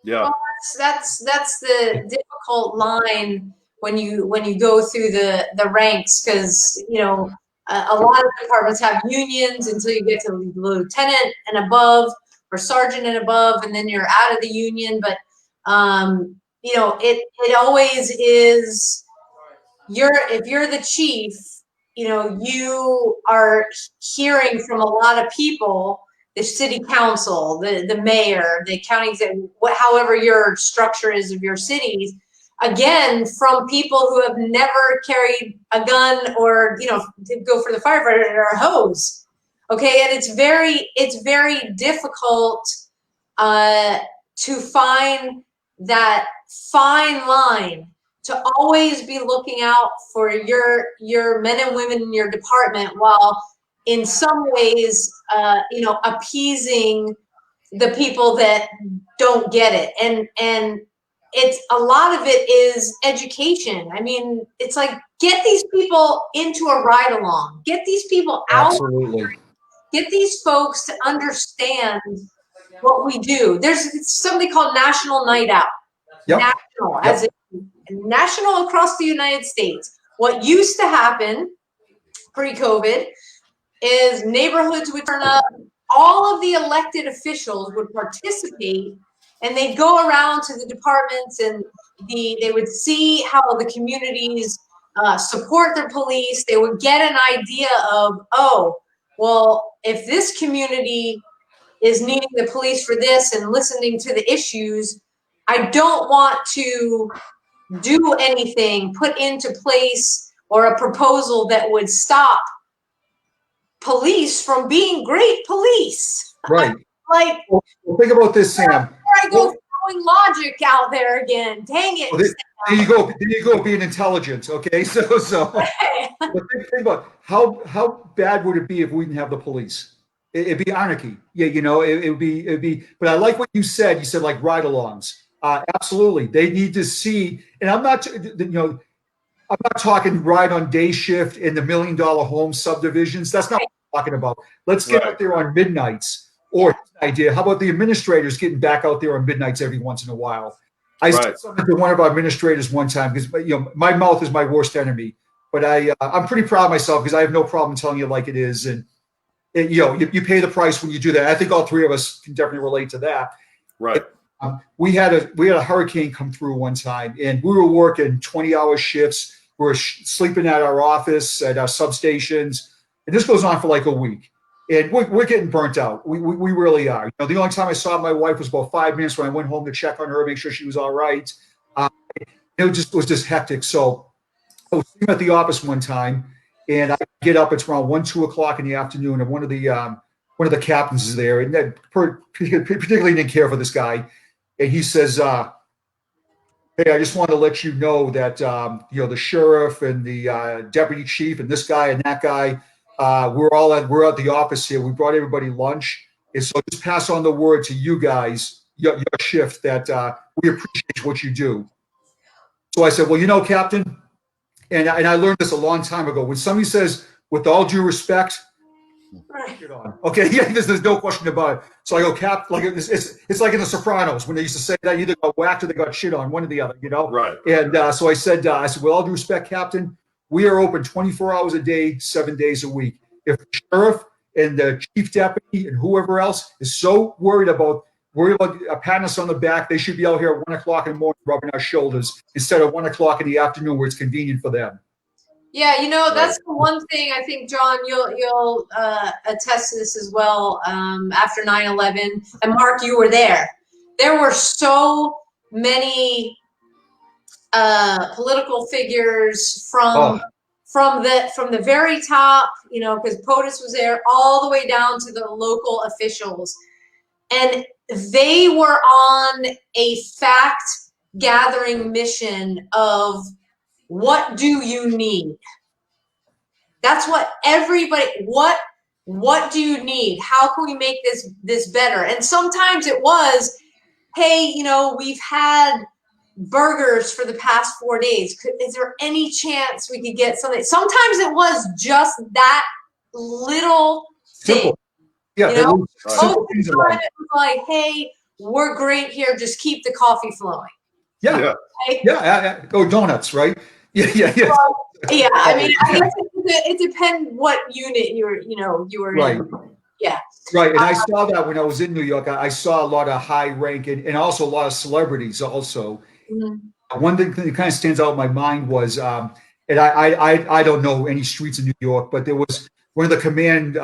Yeah, well, that's the difficult line when you go through the ranks, because a lot of departments have unions until you get to lieutenant and above, or sergeant and above, and then you're out of the union. But it always is. If you're the chief, you are hearing from a lot of people, the city council, the mayor, the county executive, however your structure is of your cities. Again, from people who have never carried a gun or go for the firefighter or a hose. Okay, and it's very difficult to find that fine line to always be looking out for your men and women in your department, while in some ways appeasing the people that don't get it. And it's a lot of it is education. I mean, it's like, get these people into a ride along, get these people out, Absolutely. get these folks to understand what we do. There's something called National Night Out. Yep. National, as in national across the United States. What used to happen pre-COVID is neighborhoods would turn up, all of the elected officials would participate, and they'd go around to the departments and they would see how the communities support their police. They would get an idea of, oh, well, if this community is needing the police for this and listening to the issues, I don't want to do anything, put into place or a proposal that would stop police from being great police. Right. Like, well, think about this, Sam. I go throwing logic out there again. Dang it. Well, there you go. There you go. Being intelligent. Okay. So. But think about how bad would it be if we didn't have the police? It'd be anarchy. Yeah. You know, it'd be. But I like what you said. You said like ride-alongs. Absolutely. They need to see. And I'm not. You know, I'm not talking ride on day shift in the $1 million home subdivisions. That's not what I'm talking about. Let's get out there on midnights. Or idea. How about the administrators getting back out there on midnights every once in a while? I said something to one of our administrators one time because my mouth is my worst enemy. But I'm pretty proud of myself because I have no problem telling you like it is. And you pay the price when you do that. I think all three of us can definitely relate to that. Right. We had a hurricane come through one time, and we were working 20-hour shifts. We were sleeping at our office, at our substations, and this goes on for like a week. And we're getting burnt out. We really are. The only time I saw my wife was about 5 minutes when I went home to check on her, make sure she was all right. It was just hectic. So I was sitting at the office one time, and I get up. It's around 1-2 o'clock in the afternoon, and one of the captains is there, and that particularly didn't care for this guy. And he says, "Hey, I just want to let you know that the sheriff and the deputy chief and this guy and that guy." We're at the office here. We brought everybody lunch. And so just pass on the word to you guys, your shift, that we appreciate what you do. So I said, well, Captain, and I learned this a long time ago. When somebody says, with all due respect, shit on. Okay, yeah, there's no question about it. So I go, Cap, like it's like in The Sopranos when they used to say that either got whacked or they got shit on, one or the other, Right. And so I said, with all due respect, Captain, we are open 24 hours a day, 7 days a week. If the sheriff and the chief deputy and whoever else is so worried about patting us on the back, they should be out here at 1 o'clock in the morning rubbing our shoulders instead of 1 o'clock in the afternoon where it's convenient for them. Yeah, that's the one thing I think, John, you'll attest to this as well. After 9/11, and Mark, you were there. There were so many political figures from the very top, because POTUS was there, all the way down to the local officials, and they were on a fact gathering mission of what do you need? That's what everybody. What do you need? How can we make this better? And sometimes it was, hey, we've had burgers for the past 4 days. Is there any chance we could get something? Sometimes it was just that little thing. Simple. Yeah. Most of the time it was like, hey, we're great here. Just keep the coffee flowing. Yeah. Okay? Yeah. Oh, donuts, right? Yeah. Well, yeah. I mean, I guess it depends what unit you were right. in. Yeah. Right. And I saw that when I was in New York. I saw a lot of high ranking and also a lot of celebrities also. Mm-hmm. One thing that kind of stands out in my mind was, and I don't know any streets in New York, but there was one of the command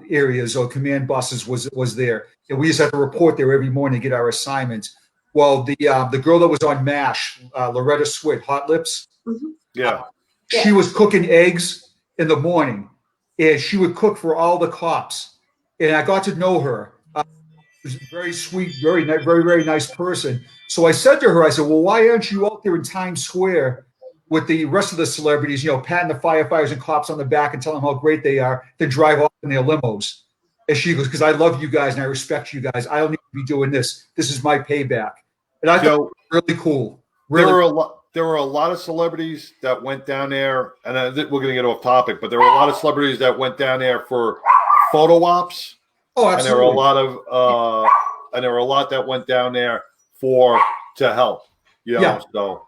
areas or command buses was there. And we just had to report there every morning to get our assignments. Well, the girl that was on MASH, Loretta Swit, Hot Lips. Mm-hmm. Yeah. She was cooking eggs in the morning, and she would cook for all the cops. And I got to know her. She was a very sweet, very, very nice person. So I said to her, I said, well, why aren't you out there in Times Square with the rest of the celebrities, patting the firefighters and cops on the back and telling them how great they are, then drive off in their limos? And she goes, because I love you guys and I respect you guys. I don't need to be doing this. This is my payback. And I thought it was really cool. Really, there were a lot of celebrities that went down there, and we're going to get off topic, but there were a lot of celebrities that went down there for photo ops. Oh, absolutely. And there were a lot that went down there to help. You know, Yeah. So,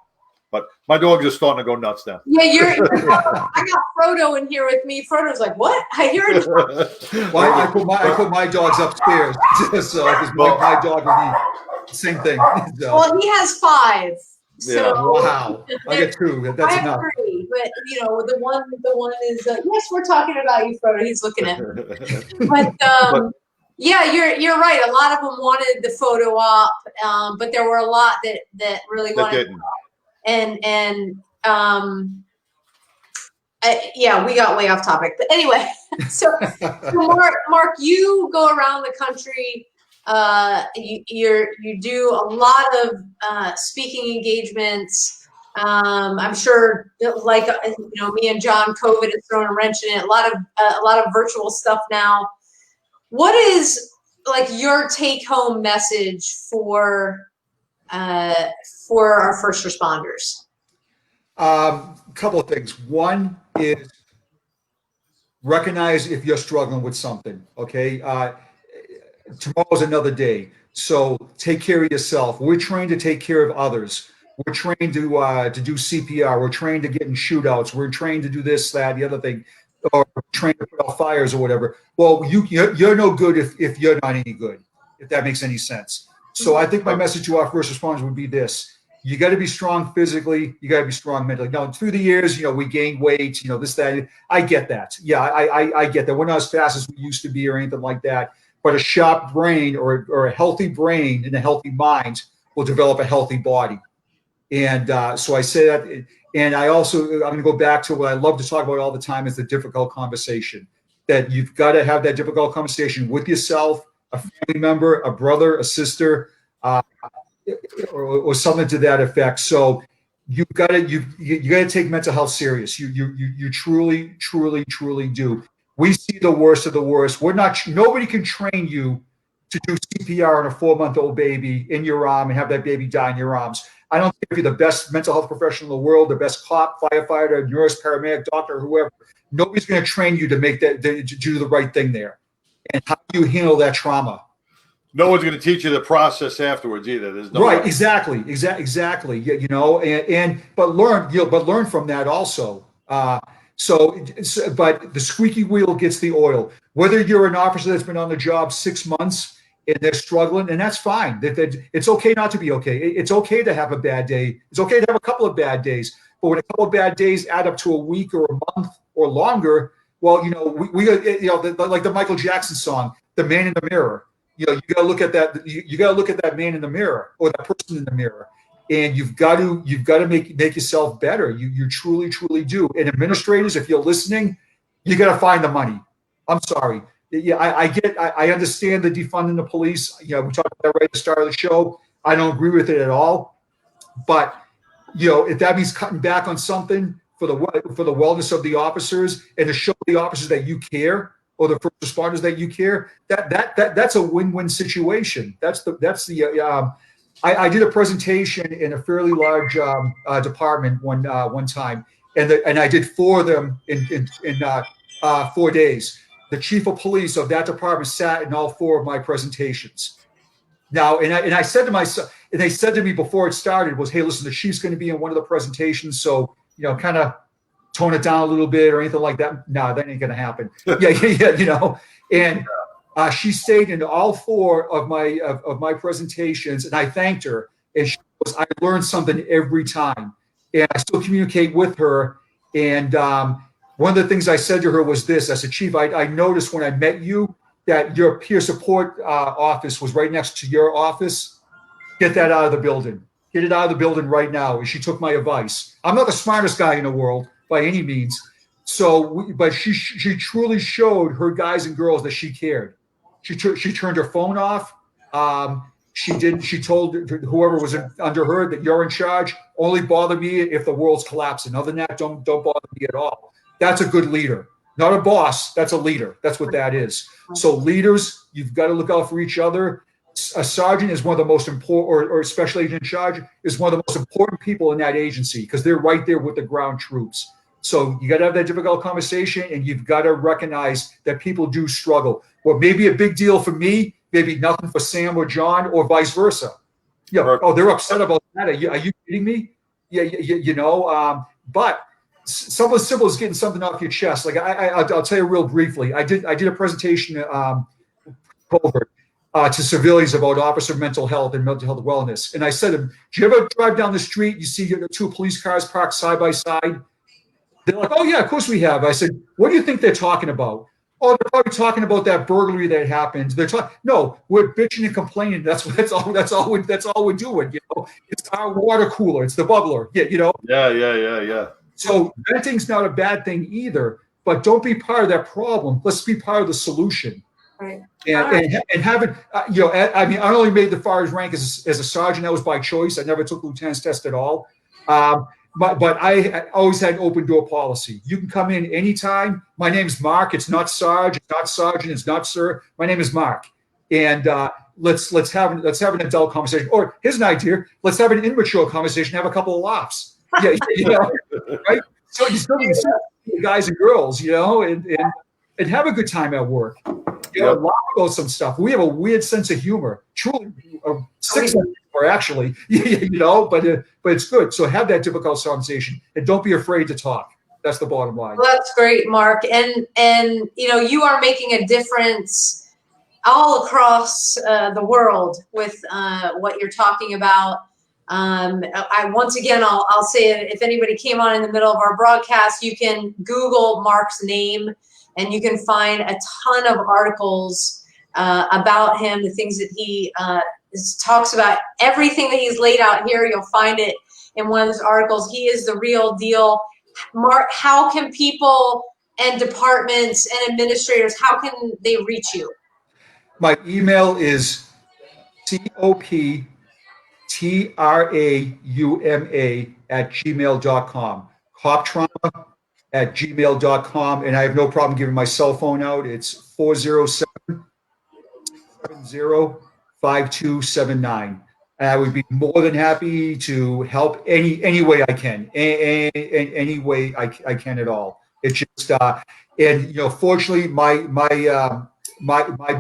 but my dog is starting to go nuts now. Yeah, I got Frodo in here with me. Frodo's like, what? I hear it. Well, I put my dogs upstairs, so because my dog would be the same thing. So. Well, he has 5. So Yeah. Wow, I get 2. That's I enough. have 3, but the one is yes, we're talking about you, Frodo. He's looking at me. But yeah, you're right. A lot of them wanted the photo op, but there were a lot that really wanted. And yeah, we got way off topic. But anyway, so Mark, you go around the country. You do a lot of speaking engagements. I'm sure, like me and John, COVID has thrown a wrench in it. A lot of virtual stuff now. What is like your take-home message for our first responders? Couple of things. One is recognize if you're struggling with something. Okay, tomorrow's another day, so take care of yourself. We're trained to take care of others. We're trained to do CPR. We're trained to get in shootouts. We're trained to do this, that, the other thing, or trained to put out fires or whatever. Well, you're no good if you're not any good, if that makes any sense. So I think my message to our first responders would be this. You got to be strong physically. You got to be strong mentally. Now, through the years, we gained weight, this, that. I get that. Yeah, I get that. We're not as fast as we used to be or anything like that. But a sharp brain or a healthy brain and a healthy mind will develop a healthy body. And so I say that. And I'm going to go back to what I love to talk about all the time is the difficult conversation. That you've got to have that difficult conversation with yourself, a family member, a brother, a sister, or something to that effect. So you got to take mental health serious. You truly do. We see the worst of the worst. Nobody can train you to do CPR on a 4-month-old baby in your arm and have that baby die in your arms. I don't care if you're the best mental health professional in the world, the best cop, firefighter, nurse, paramedic, doctor, whoever. Nobody's going to train you to do the right thing there. And how do you handle that trauma? No one's going to teach you the process afterwards either. There's no right, way. exactly. But learn from that also. But the squeaky wheel gets the oil. Whether you're an officer that's been on the job 6 months and they're struggling, and that's fine. It's okay not to be okay. It's okay to have a bad day. It's okay to have a couple of bad days. But when a couple of bad days add up to a week or a month or longer, well, we like the Michael Jackson song, "The Man in the Mirror." You got to look at that. You got to look at that man in the mirror or that person in the mirror, and you've got to make yourself better. You truly do. And administrators, if you're listening, you got to find the money. I'm sorry. Yeah, I understand the defunding the police. We talked about that right at the start of the show. I don't agree with it at all. But if that means cutting back on something for the wellness of the officers and to show the officers that you care, or the first responders that you care, that's a win-win situation. I did a presentation in a fairly large department one time, and I did 4 of them in 4 days. The chief of police of that department sat in all 4 of my presentations. Now, and I said to myself, and they said to me before it started was, "Hey, listen, the chief's going to be in one of the presentations, so kind of tone it down a little bit or anything like that." No, that ain't going to happen. Yeah. And she stayed in all 4 of my presentations, and I thanked her. And she goes, "I learned something every time," and I still communicate with her. And one of the things I said to her was this: I said, "Chief, I noticed when I met you that your peer support office was right next to your office. Get that out of the building. Get it out of the building right now." And she took my advice. I'm not the smartest guy in the world by any means. But she truly showed her guys and girls that she cared. She turned her phone off. She told whoever was under her that you're in charge. Only bother me if the world's collapsing. Other than that, don't bother me at all. That's a good leader. not a boss. That's a leader. That's what that is. So leaders, you've got to look out for each other. A sergeant is one of the most important, or a special agent in charge is one of the most important people in that agency because they're right there with the ground troops. So you got to have that difficult conversation, and you've got to recognize that people do struggle. What may be a big deal for me, maybe nothing for Sam or John, or vice versa. Yeah. Oh, they're upset about that. Are you kidding me? Yeah. But something simple is getting something off your chest. Like I'll tell you real briefly. I did a presentation covert to civilians about officer mental health and mental health wellness. And I said to them, do you ever drive down the street, you see two police cars parked side by side? They're like, oh yeah, of course we have. I said, what do you think they're talking about? Oh, they're probably talking about that burglary that happened. They're talking. No, we're bitching and complaining. That's all we're doing. You know, it's our water cooler. It's the bubbler. Yeah, you know. Yeah. So venting's not a bad thing either, but don't be part of that problem. Let's be part of the solution. Right. And have it. I mean, I only made the fire's rank as a sergeant. That was by choice. I never took lieutenant's test at all. But I always had an open door policy. You can come in anytime. My name's Mark. It's not Sarge. It's not Sergeant. It's not Sir. My name is Mark. And let's have an adult conversation. Or here's an idea. Let's have an immature conversation. Have a couple of laughs. Yeah, you know, right? So you still need guys and girls, you know, and have a good time at work. You know, laugh about some stuff. We have a weird sense of humor. Truly, sick sense of humor, actually. You know, but it's good. So have that difficult conversation, and don't be afraid to talk. That's the bottom line. Well, that's great, Mark. And you know, you are making a difference all across the world with what you're talking about. I once again, I'll say it, if anybody came on in the middle of our broadcast, you can Google Mark's name, and you can find a ton of articles about him, the things that he talks about, everything that he's laid out here. You'll find it in one of those articles. He is the real deal. Mark, how can people and departments and administrators, how can they reach you? My email is coptrauma@gmail.com. coptrauma@gmail.com. And I have no problem giving my cell phone out. It's 407-70-5279. And I would be more than happy to help any way I can, any way I can at all. It's just, and you know, fortunately, my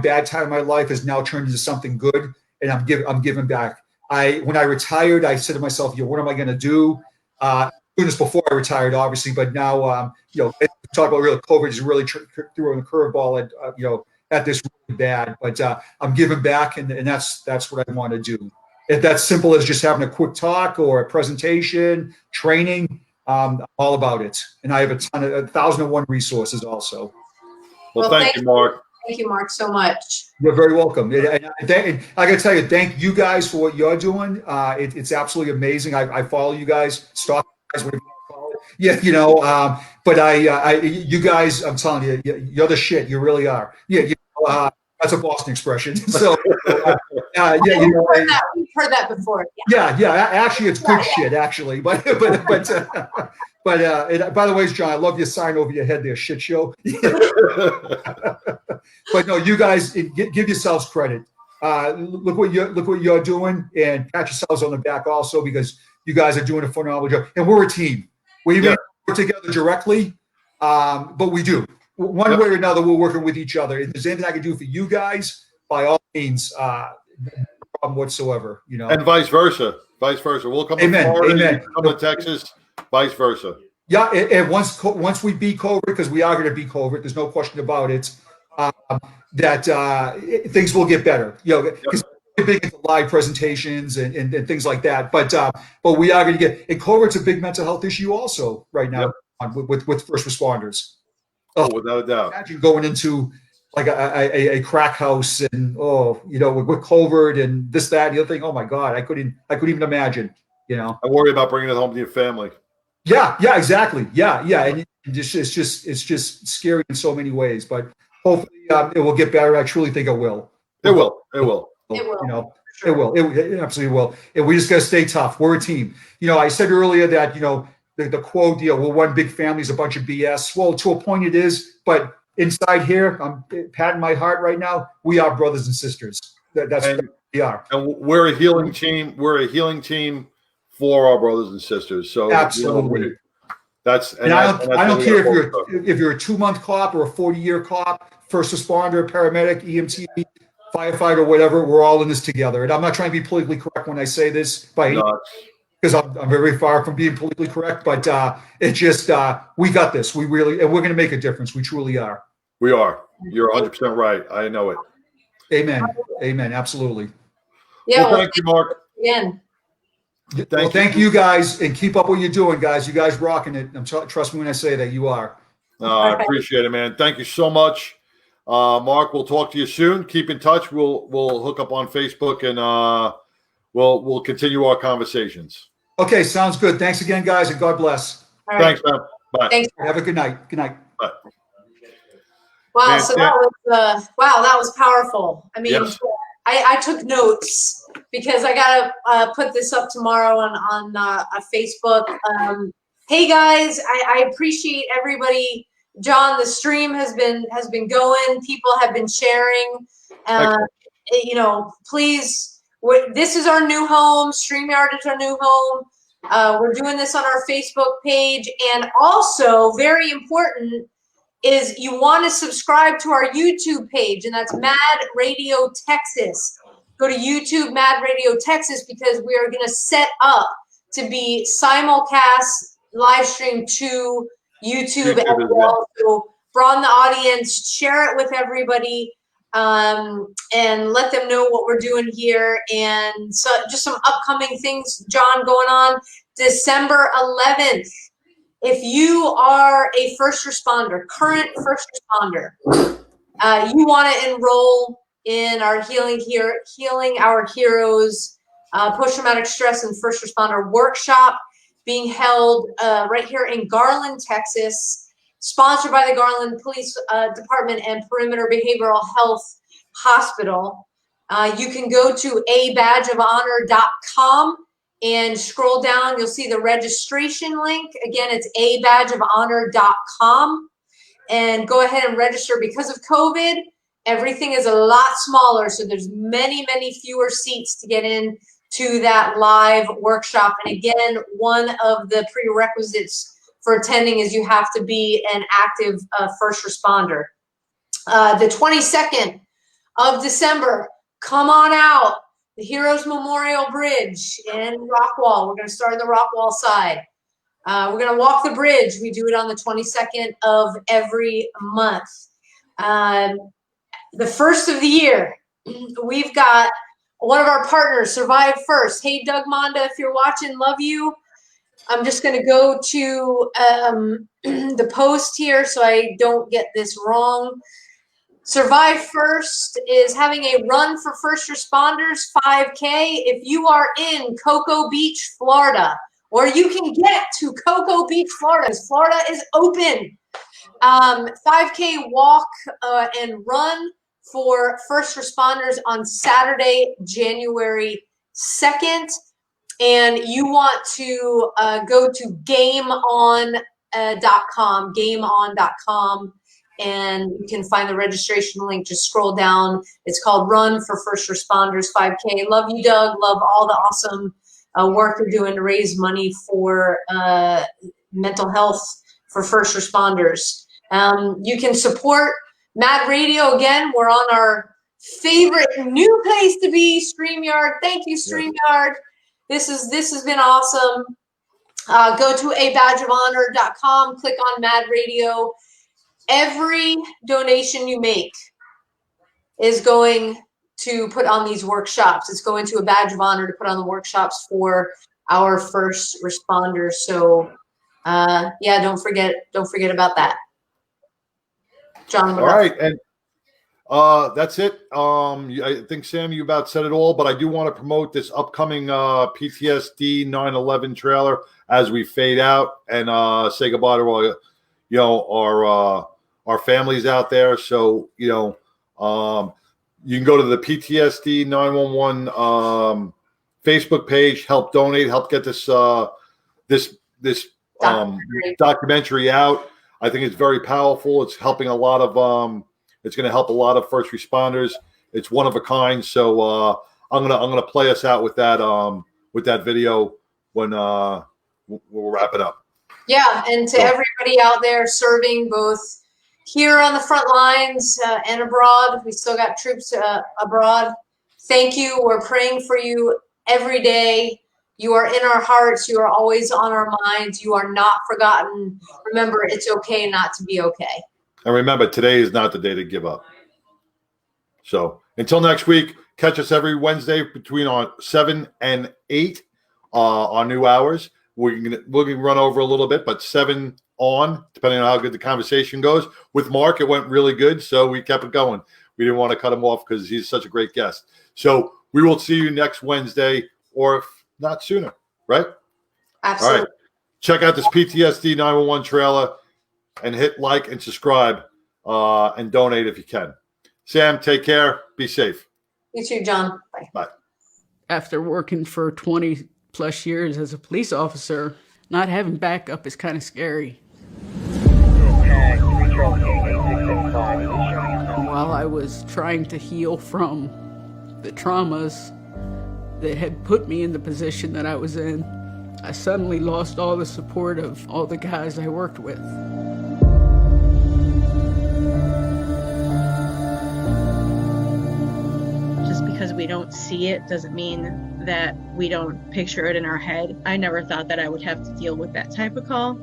bad time in my life has now turned into something good, and I'm giving back. When I retired, I said to myself, what am I going to do? Doing this before I retired, obviously, but now, talk about real COVID is really throwing a curveball at, at this really bad. But I'm giving back, and that's what I want to do. If that's simple as just having a quick talk or a presentation, training, I'm all about it. And I have a ton of 1,001 resources also. Well, thank you, Mark. Thank you, Mark, so much. You're very welcome. And I got to tell you, thank you guys for what you're doing. It's absolutely amazing. I follow you guys, stalk you guys, whatever you call it. Yeah, but you guys, I'm telling you, you're the shit. You really are. Yeah, that's a Boston expression. So, we've heard that before. Yeah. Actually, it's good shit. Actually, but by the way, John, I love your sign over your head there, shit show. But no, you guys give yourselves credit. Look what you're doing, and pat yourselves on the back also, because you guys are doing a phenomenal job. And we're a team. We may work together directly, but we do. One way or another, we're working with each other. If there's anything I can do for you guys, by all means, no problem whatsoever. And vice versa. We'll come to Florida, you come to Texas, vice versa. Yeah, and once we beat COVID, because we are going to beat COVID, there's no question about it. That things will get better. Because we're big into live presentations and things like that. But we are going to get. And COVID's a big mental health issue also right now with first responders. Oh, without a doubt. Imagine going into like a crack house and with COVID and this, that, and the other thing. Oh my God, I couldn't even imagine. I worry about bringing it home to your family. Yeah, exactly. Yeah, and it's just scary in so many ways. But hopefully, it will get better. I truly think it will. It will. It will. It absolutely will. And we just got to stay tough. We're a team. I said earlier that the quote, we're one big family is a bunch of BS. Well, to a point it is, but inside here, I'm patting my heart right now. We are brothers and sisters. That's what we are. And we're a healing team. We're a healing team for our brothers and sisters. So absolutely. I don't care if you're a 2-month cop or a 40-year cop, first responder, paramedic, EMT, firefighter, whatever. We're all in this together. And I'm not trying to be politically correct when I say this, because I'm very far from being politically correct. But it's just we got this. And we're going to make a difference. We truly are. We are. You're 100% right. I know it. Amen. Amen. Absolutely. Yeah. Well, thank you, Mark. Again. Thank you guys, and keep up what you're doing, guys. You guys rocking it. Trust me when I say that you are. I appreciate it, man. Thank you so much, Mark. We'll talk to you soon. Keep in touch. We'll hook up on Facebook, and we'll continue our conversations. Okay, sounds good. Thanks again, guys, and God bless. All right. Thanks, man. Bye. Thanks. Have a good night. Good night. Bye. Wow, Man, so that was powerful. I mean, yes. I took notes because I gotta put this up tomorrow on Facebook. Hey guys, I appreciate everybody. John, the stream has been going. People have been sharing. Please. This is our new home. StreamYard is our new home. We're doing this on our Facebook page, and also very important is you want to subscribe to our YouTube page, and that's Mad Radio Texas. Go to YouTube, Mad Radio Texas, because we are going to set up to be simulcast live stream to YouTube as well. So broaden the audience, share it with everybody, and let them know what we're doing here. And so just some upcoming things, John, going on. December 11th. If you are a first responder, current first responder, you want to enroll in our Healing Our Heroes post-traumatic stress and first responder workshop being held right here in Garland, Texas, sponsored by the Garland Police Department and Perimeter Behavioral Health Hospital. You can go to abadgeofhonor.com and scroll down. You'll see the registration link. Again, it's abadgeofhonor.com, and go ahead and register. Because of COVID, everything is a lot smaller, so there's many fewer seats to get in to that live workshop. And again, one of the prerequisites for attending is you have to be an active first responder. The 22nd of December, come on out. The Heroes Memorial Bridge in Rockwall. We're going to start on the Rockwall side. We're going to walk the bridge. We do it on the 22nd of every month. The first of the year, we've got one of our partners, Survive First. Hey, Doug Monda, if you're watching, love you. I'm just going to go to the post here so I don't get this wrong. Survive First is having a run for first responders 5K. If you are in Cocoa Beach, Florida, or you can get to Cocoa Beach, Florida, because Florida is open. 5K walk and run for first responders on Saturday, January 2nd. And you want to go to gameon.com, and you can find the registration link. Just scroll down. It's called Run for First Responders 5K. Love you, Doug. Love all the awesome work you're doing to raise money for mental health for first responders. You can support Mad Radio. Again, we're on our favorite new place to be, StreamYard. Thank you, StreamYard. This has been awesome. Go to abadgeofhonor.com, click on Mad Radio. Every donation you make is going to put on these workshops. It's going to a badge of honor to put on the workshops for our first responders. So don't forget about that. John. All right. And that's it. I think, Sam, you about said it all, but I do want to promote this upcoming PTSD 9/11 trailer as we fade out and say goodbye to all, our families out there. So, you can go to the PTSD 911 Facebook page, help donate, help get this documentary out. I think it's very powerful. It's helping a lot of it's going to help a lot of first responders. It's one of a kind. So I'm gonna play us out with that video when we'll wrap it up. Yeah, and to everybody out there serving both here on the front lines and abroad, we still got troops abroad. Thank you. We're praying for you every day. You are in our hearts. You are always on our minds. You are not forgotten. Remember, it's okay not to be okay. And remember, today is not the day to give up. So until next week, catch us every Wednesday between 7 and 8 on new hours. We're gonna run over a little bit, but 7 on, depending on how good the conversation goes. With Mark, it went really good, so we kept it going. We didn't want to cut him off because he's such a great guest. So we will see you next Wednesday, or if not sooner, right? Absolutely. All right. Check out this PTSD 911 trailer and hit like and subscribe and donate if you can. Sam, take care. Be safe. You too, John. Bye. Bye. After working for 20 plus years as a police officer, not having backup is kind of scary. While I was trying to heal from the traumas that had put me in the position that I was in, I suddenly lost all the support of all the guys I worked with. Just because we don't see it doesn't mean that we don't picture it in our head. I never thought that I would have to deal with that type of call,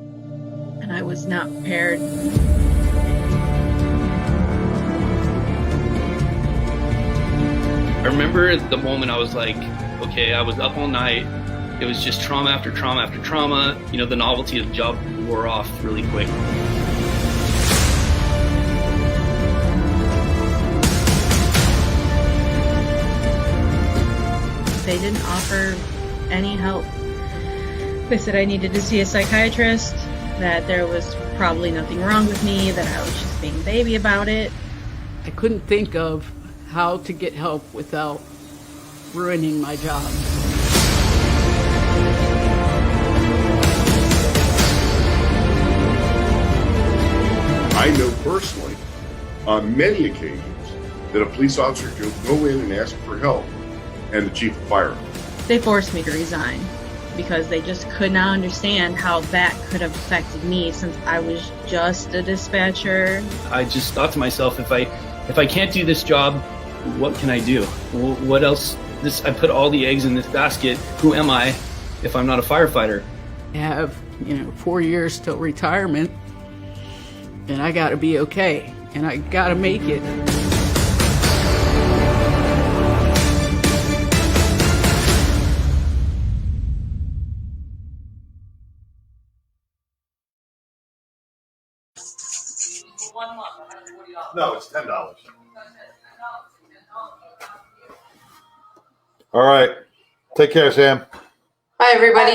and I was not prepared. I remember the moment I was like, okay, I was up all night. It was just trauma after trauma after trauma. You know, the novelty of the job wore off really quick. They didn't offer any help. They said I needed to see a psychiatrist, that there was probably nothing wrong with me, that I was just being a baby about it. I couldn't think of how to get help without ruining my job. I know personally, on many occasions, that a police officer can go in and ask for help, and the chief will fire him. They forced me to resign because they just could not understand how that could have affected me, since I was just a dispatcher. I just thought to myself, if I can't do this job, what can I do? What else? I put all the eggs in this basket. Who am I if I'm not a firefighter? I have, 4 years till retirement, and I gotta be okay, and I gotta make it. No, it's $10. All right. Take care, Sam. Bye, everybody.